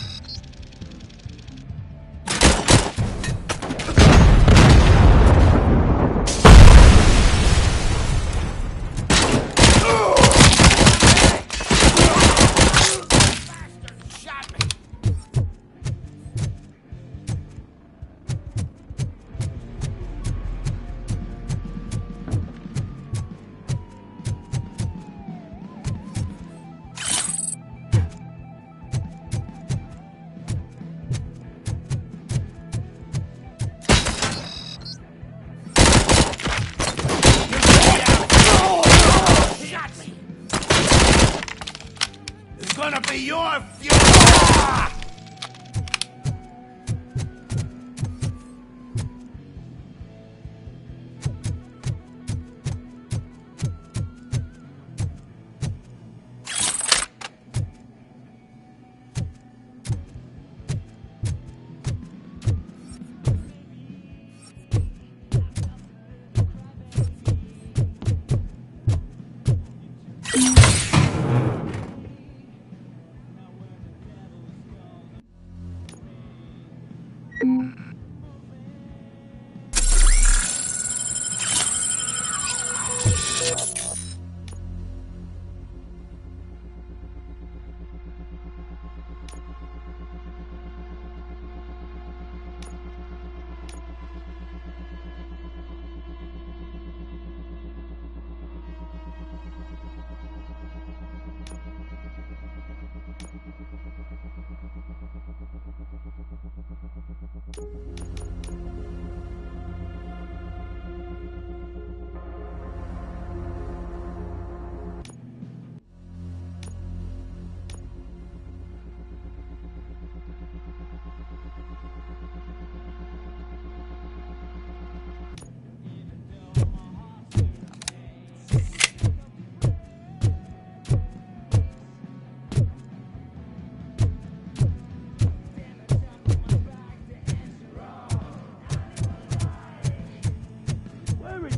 [SPEAKER 5] Gonna be your funeral!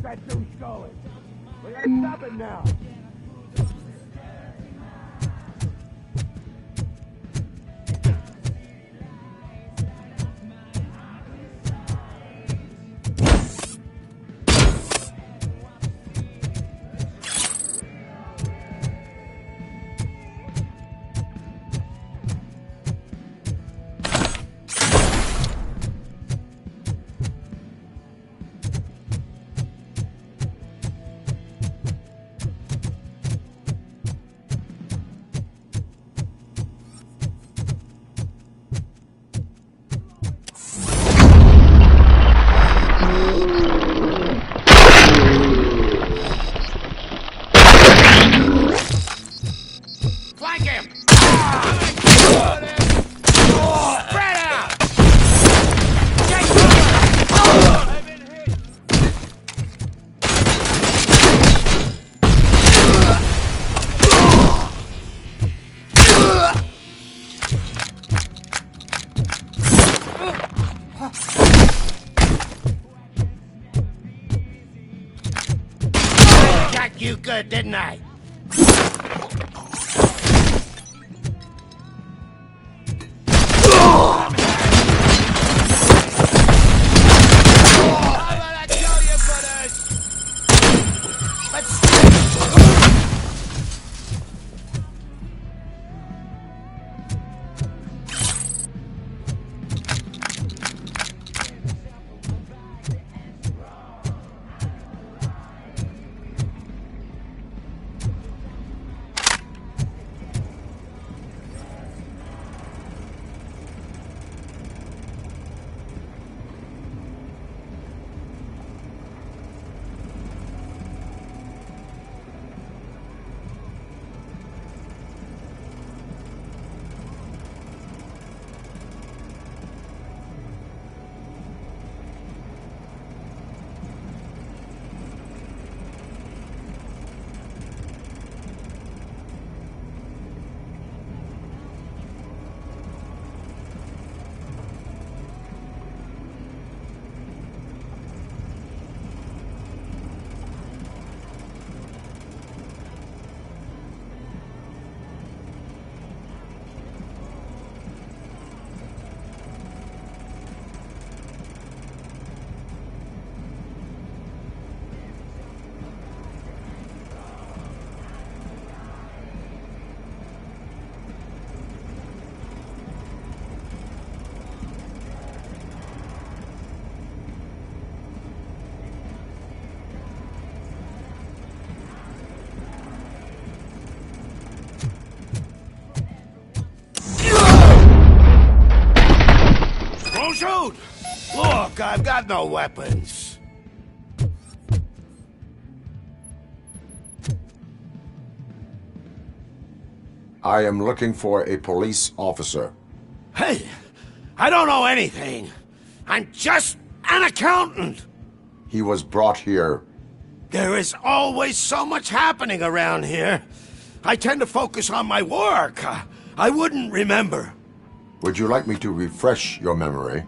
[SPEAKER 5] That douche going. We ain't stopping now. Got you good, didn't I?
[SPEAKER 17] no weapons.
[SPEAKER 2] I am looking for a police officer.
[SPEAKER 17] Hey, I don't know anything. I'm just an accountant.
[SPEAKER 2] He was brought here.
[SPEAKER 17] There is always so much happening around here. I tend to focus on my work. I wouldn't remember.
[SPEAKER 2] Would you like me to refresh your memory?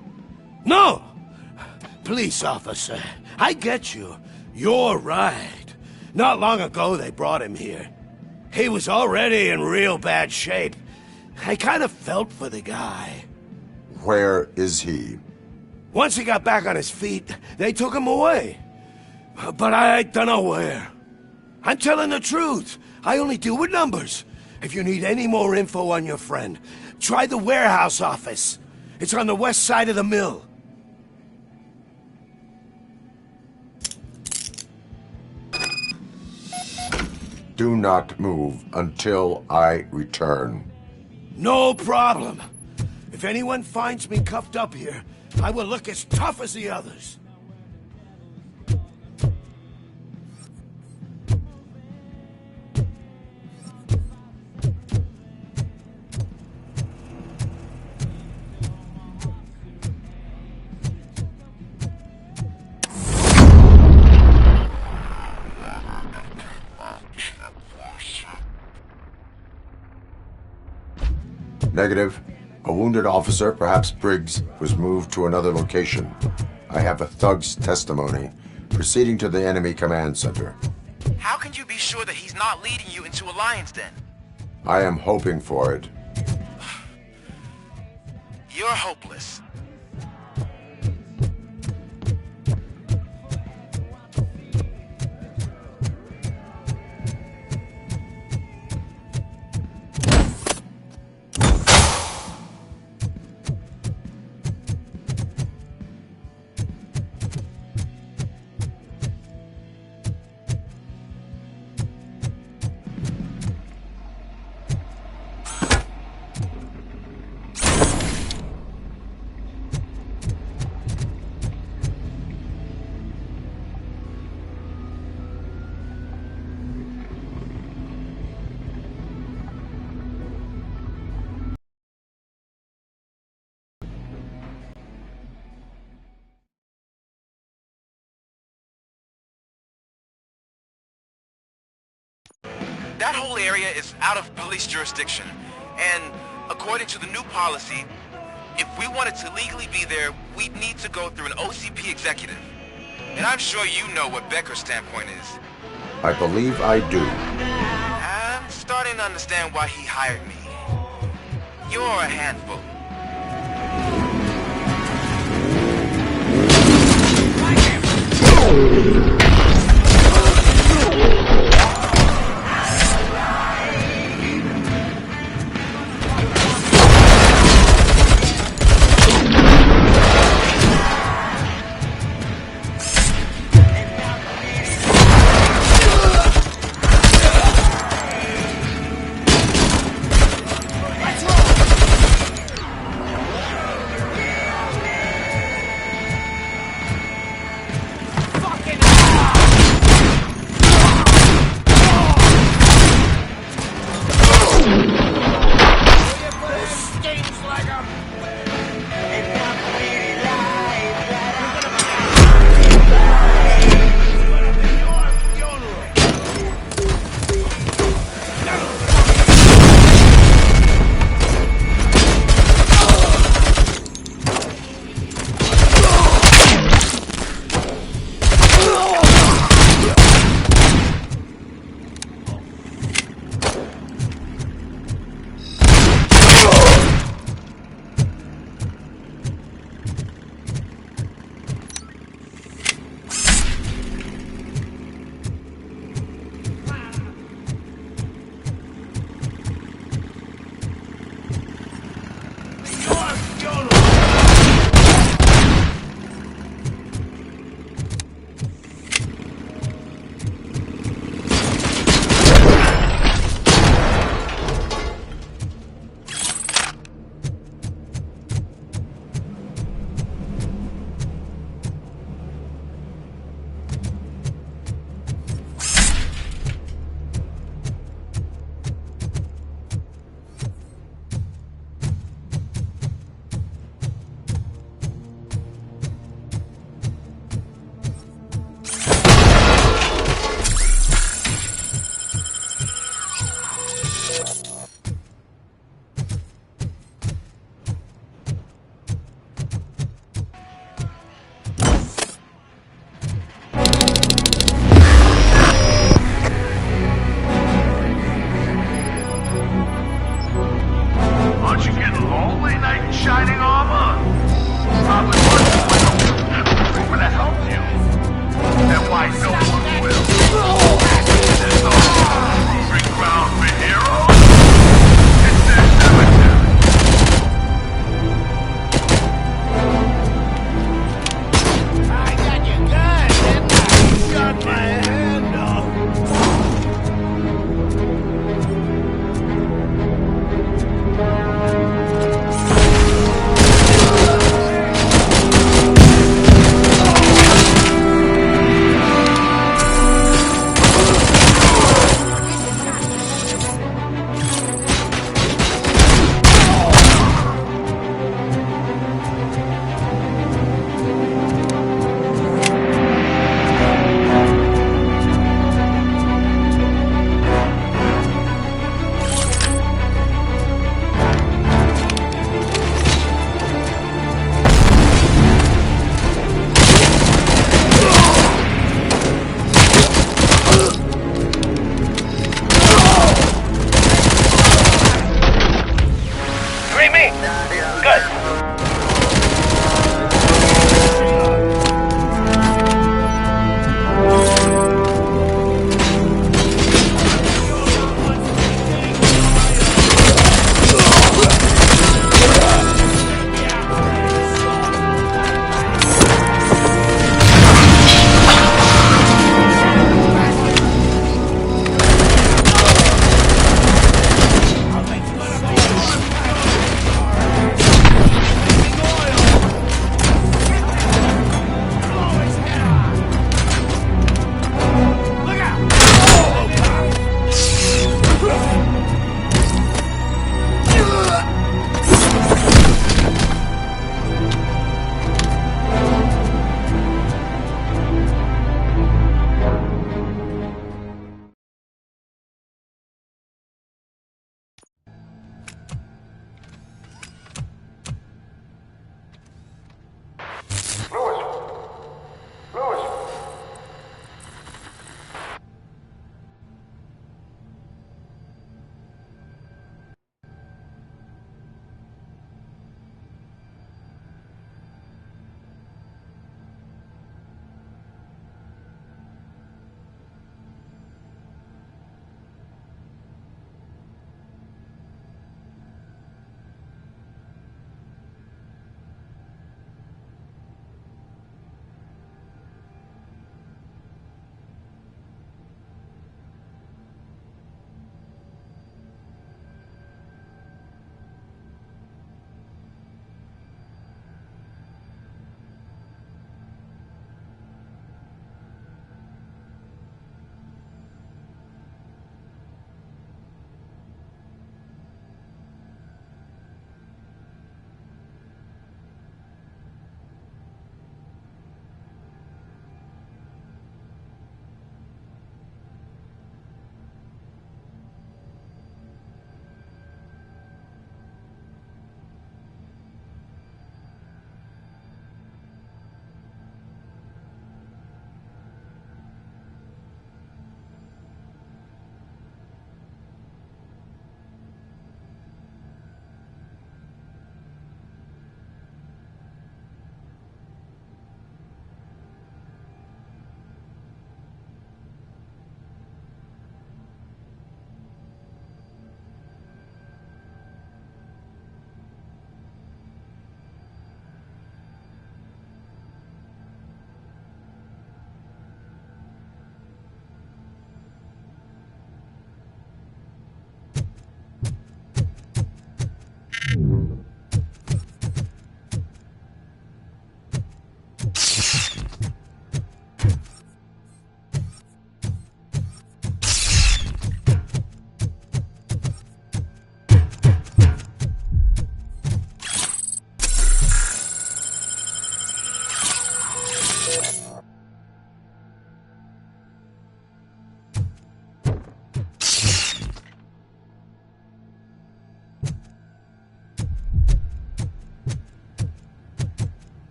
[SPEAKER 17] No! Police officer, I get you. You're right. Not long ago they brought him here. He was already in real bad shape. I kind of felt for the guy.
[SPEAKER 2] Where is he?
[SPEAKER 17] Once he got back on his feet, they took him away. But I don't know where. I'm telling the truth. I only deal with numbers. If you need any more info on your friend, try the warehouse office. It's on the west side of the mill.
[SPEAKER 2] Do not move until I return.
[SPEAKER 17] No problem. If anyone finds me cuffed up here, I will look as tough as the others.
[SPEAKER 2] Negative. A wounded officer, perhaps Briggs, was moved to another location. I have a thug's testimony. Proceeding to the enemy command center.
[SPEAKER 6] How can you be sure that he's not leading you into a lion's den?
[SPEAKER 2] I am hoping for it.
[SPEAKER 6] You're hopeless. That whole area is out of police jurisdiction, and according to the new policy, if we wanted to legally be there, we'd need to go through an OCP executive. And I'm sure you know what Becker's standpoint is.
[SPEAKER 2] I believe I do.
[SPEAKER 6] I'm starting to understand why he hired me. You're a handful.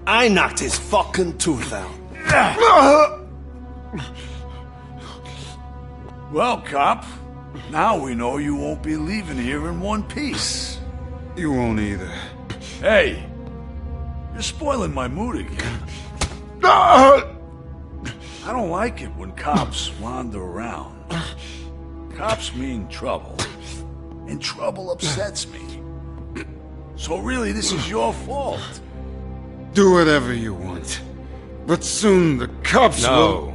[SPEAKER 1] I knocked his fucking tooth out.
[SPEAKER 3] Well, cop, now we know you won't be leaving here in one piece.
[SPEAKER 23] You won't either.
[SPEAKER 3] Hey, you're spoiling my mood again. I don't like it when cops wander around. Cops mean trouble, and trouble upsets me. So really, this is your fault.
[SPEAKER 23] Do whatever you want. But soon the cops will...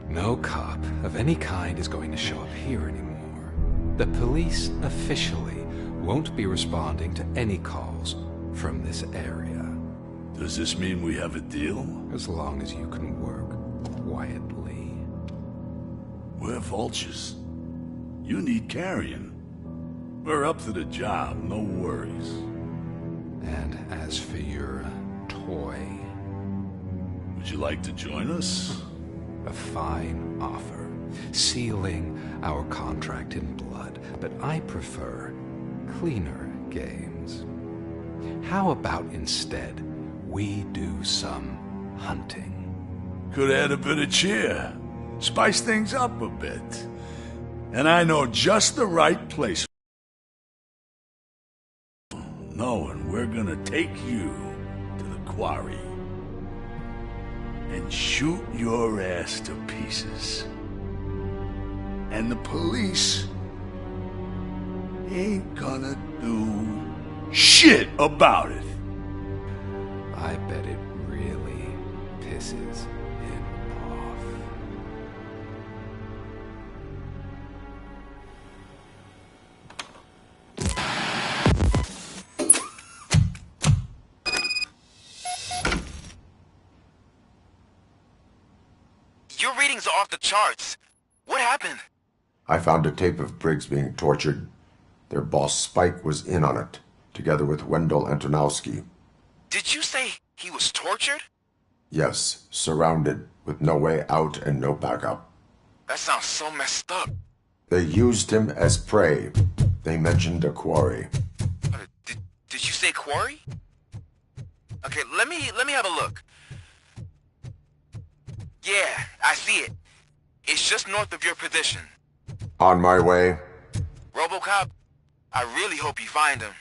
[SPEAKER 8] No cop of any kind is going to show up here anymore. The police officially won't be responding to any calls from this area.
[SPEAKER 3] Does this mean we have a deal?
[SPEAKER 8] As long as you can work quietly.
[SPEAKER 3] We're vultures. You need carrion. We're up to the job, no worries.
[SPEAKER 8] And as for your toy...
[SPEAKER 3] Would you like to join us?
[SPEAKER 8] A fine offer, sealing our contract in blood, but I prefer cleaner games. How about instead we do some hunting?
[SPEAKER 3] Could add a bit of cheer, spice things up a bit. And I know just the right place. Knowing we're gonna take you to the quarry and shoot your ass to pieces. And the police ain't gonna do shit about it.
[SPEAKER 8] I bet it really pisses him off.
[SPEAKER 6] Your readings are off the charts. What happened?
[SPEAKER 2] I found a tape of Briggs being tortured. Their boss Spike was in on it, together with Wendell Antonowski.
[SPEAKER 6] Did you say he was tortured?
[SPEAKER 2] Yes, surrounded, with no way out and no backup.
[SPEAKER 6] That sounds so messed up.
[SPEAKER 2] They used him as prey. They mentioned a quarry.
[SPEAKER 6] Did you say quarry? Okay, let me have a look. Yeah, I see it. It's just north of your position.
[SPEAKER 2] On my way.
[SPEAKER 6] Robocop, I really hope you find him.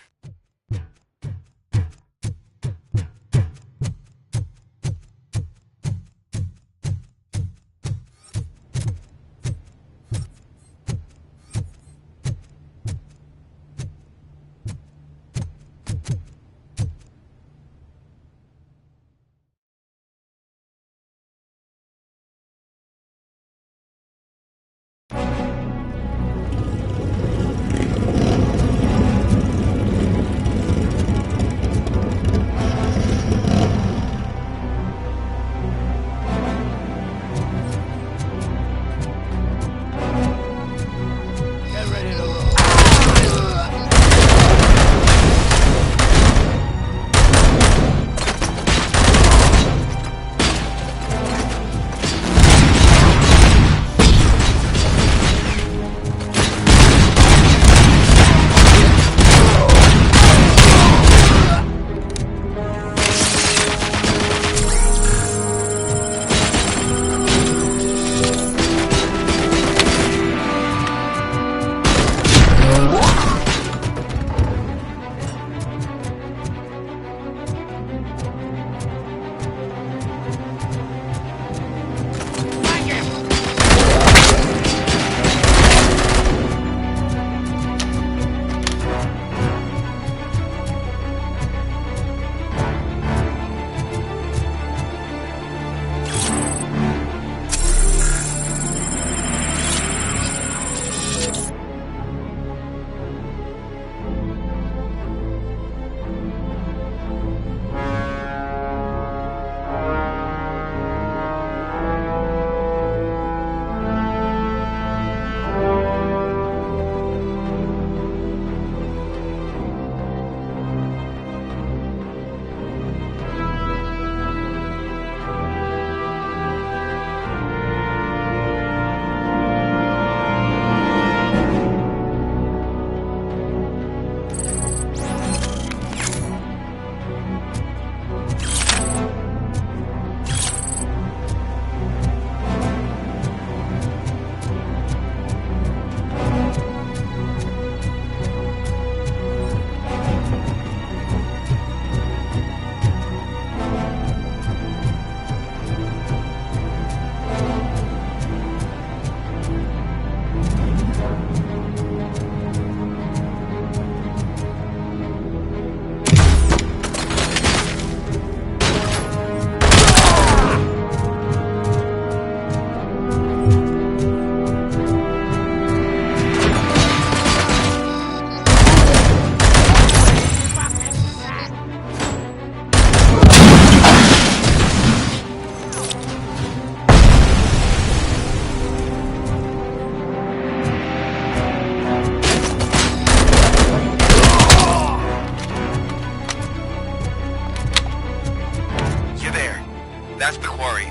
[SPEAKER 6] That's the quarry.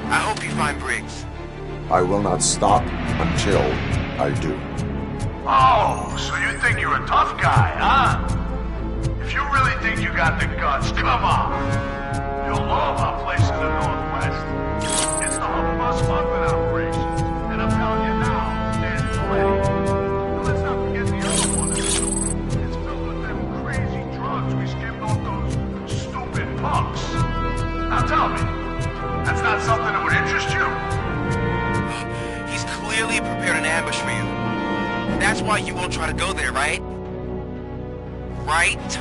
[SPEAKER 6] I hope you find Briggs.
[SPEAKER 2] I will not stop until I do.
[SPEAKER 4] Oh, so you think you're a tough guy, huh? If you really think you got the guts, come on. You'll love our place in the Northwest. It's the hub of our smuggling operation. And I'm telling you now, stand plenty. And let's not forget the other one in the store. It's filled with them crazy drugs we skimmed off those stupid punks. Now tell me, that's not something that would interest you?
[SPEAKER 6] He's clearly prepared an ambush for you. That's why you won't try to go there, right? Right?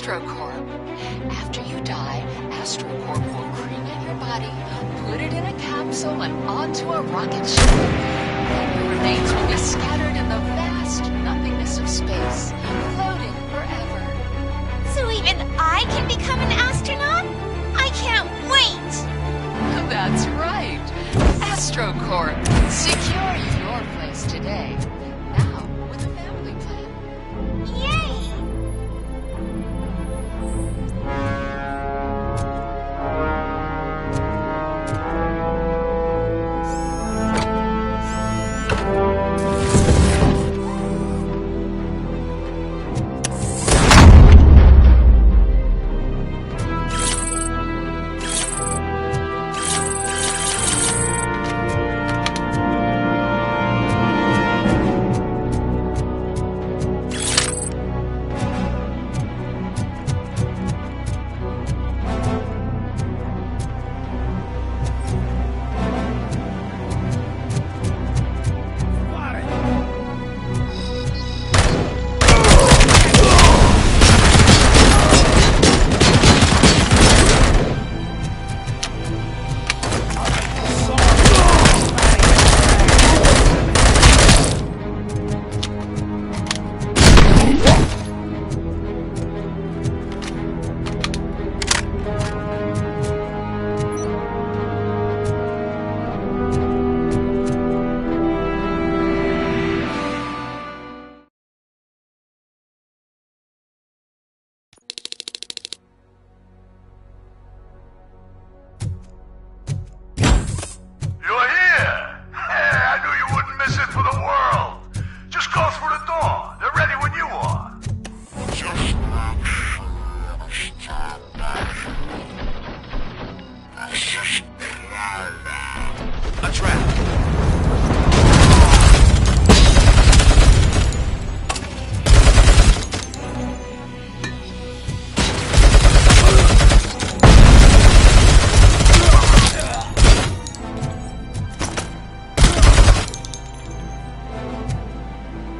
[SPEAKER 9] AstroCorp. After you die, AstroCorp will cremate your body, put it in a capsule and onto a rocket ship. Then your remains will be scattered in the vast nothingness of space, floating forever.
[SPEAKER 10] So even I can become an astronaut? I can't wait!
[SPEAKER 9] That's right. AstroCorp. Secure your place today. Now, with a family plan.
[SPEAKER 10] Yay!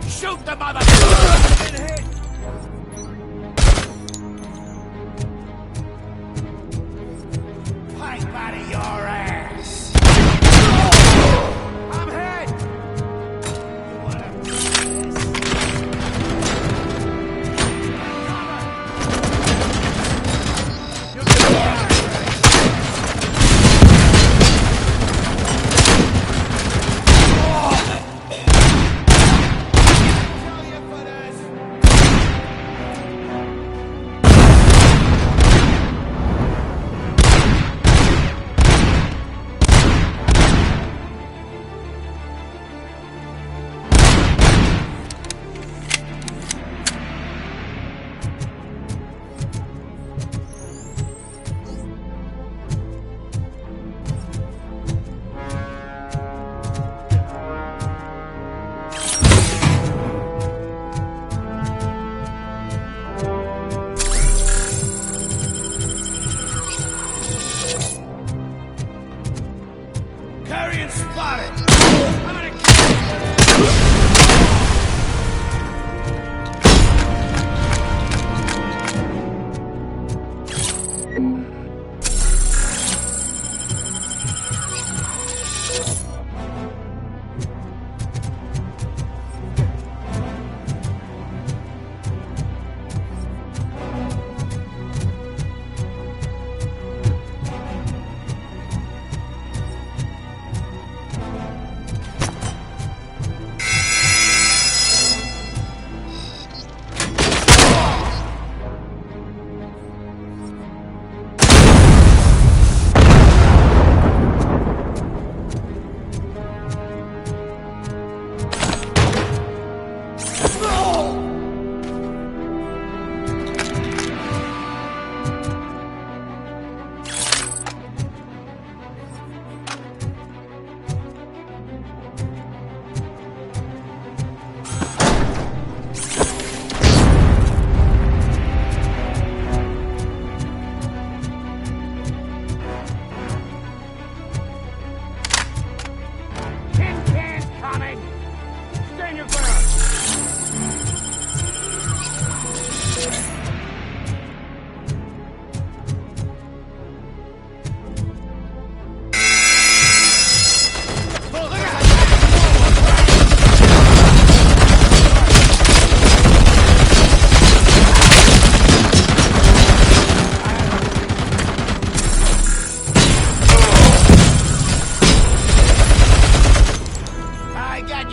[SPEAKER 5] Shoot the motherfucker! Pipe out of your ass! I'm hit! Tell you for this!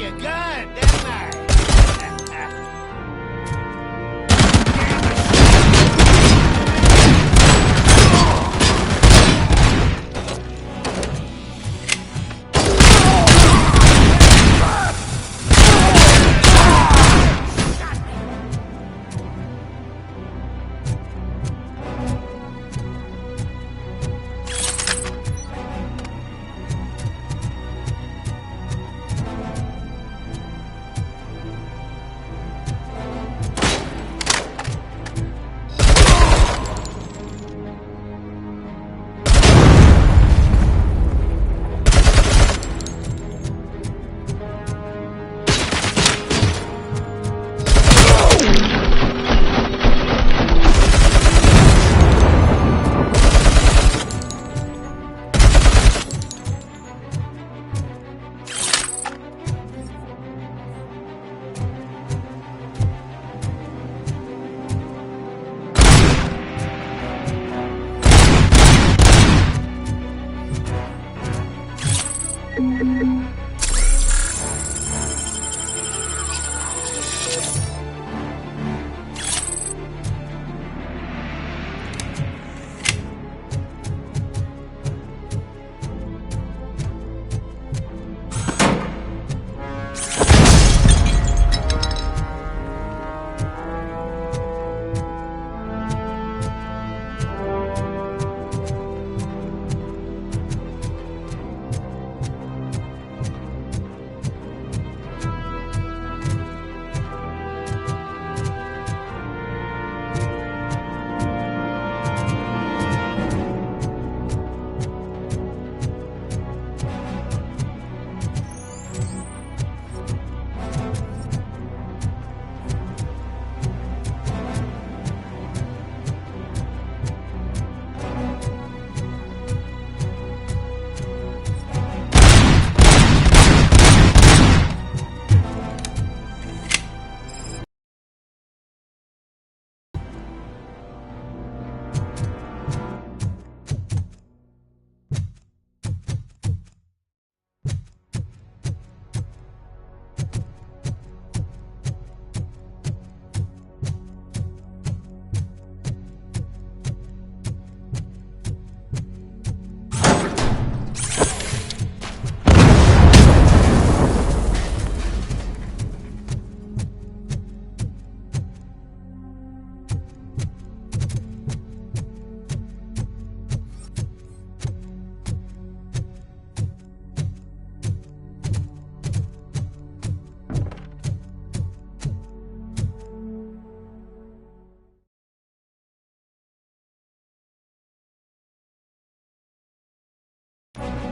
[SPEAKER 5] you good, didn't I?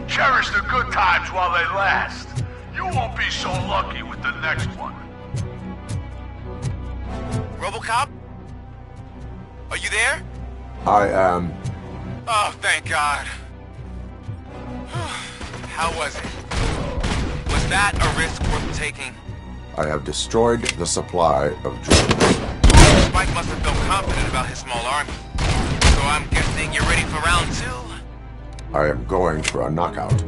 [SPEAKER 4] Cherish the good times while they last. You won't be so lucky with the next one.
[SPEAKER 6] Robocop? Are you there?
[SPEAKER 2] I am.
[SPEAKER 6] Oh, thank God. How was it? Was that a risk worth taking?
[SPEAKER 2] I have destroyed the supply of drugs.
[SPEAKER 6] Spike must have felt confident about his small army. So I'm guessing you're ready for round two?
[SPEAKER 2] I am going for a knockout.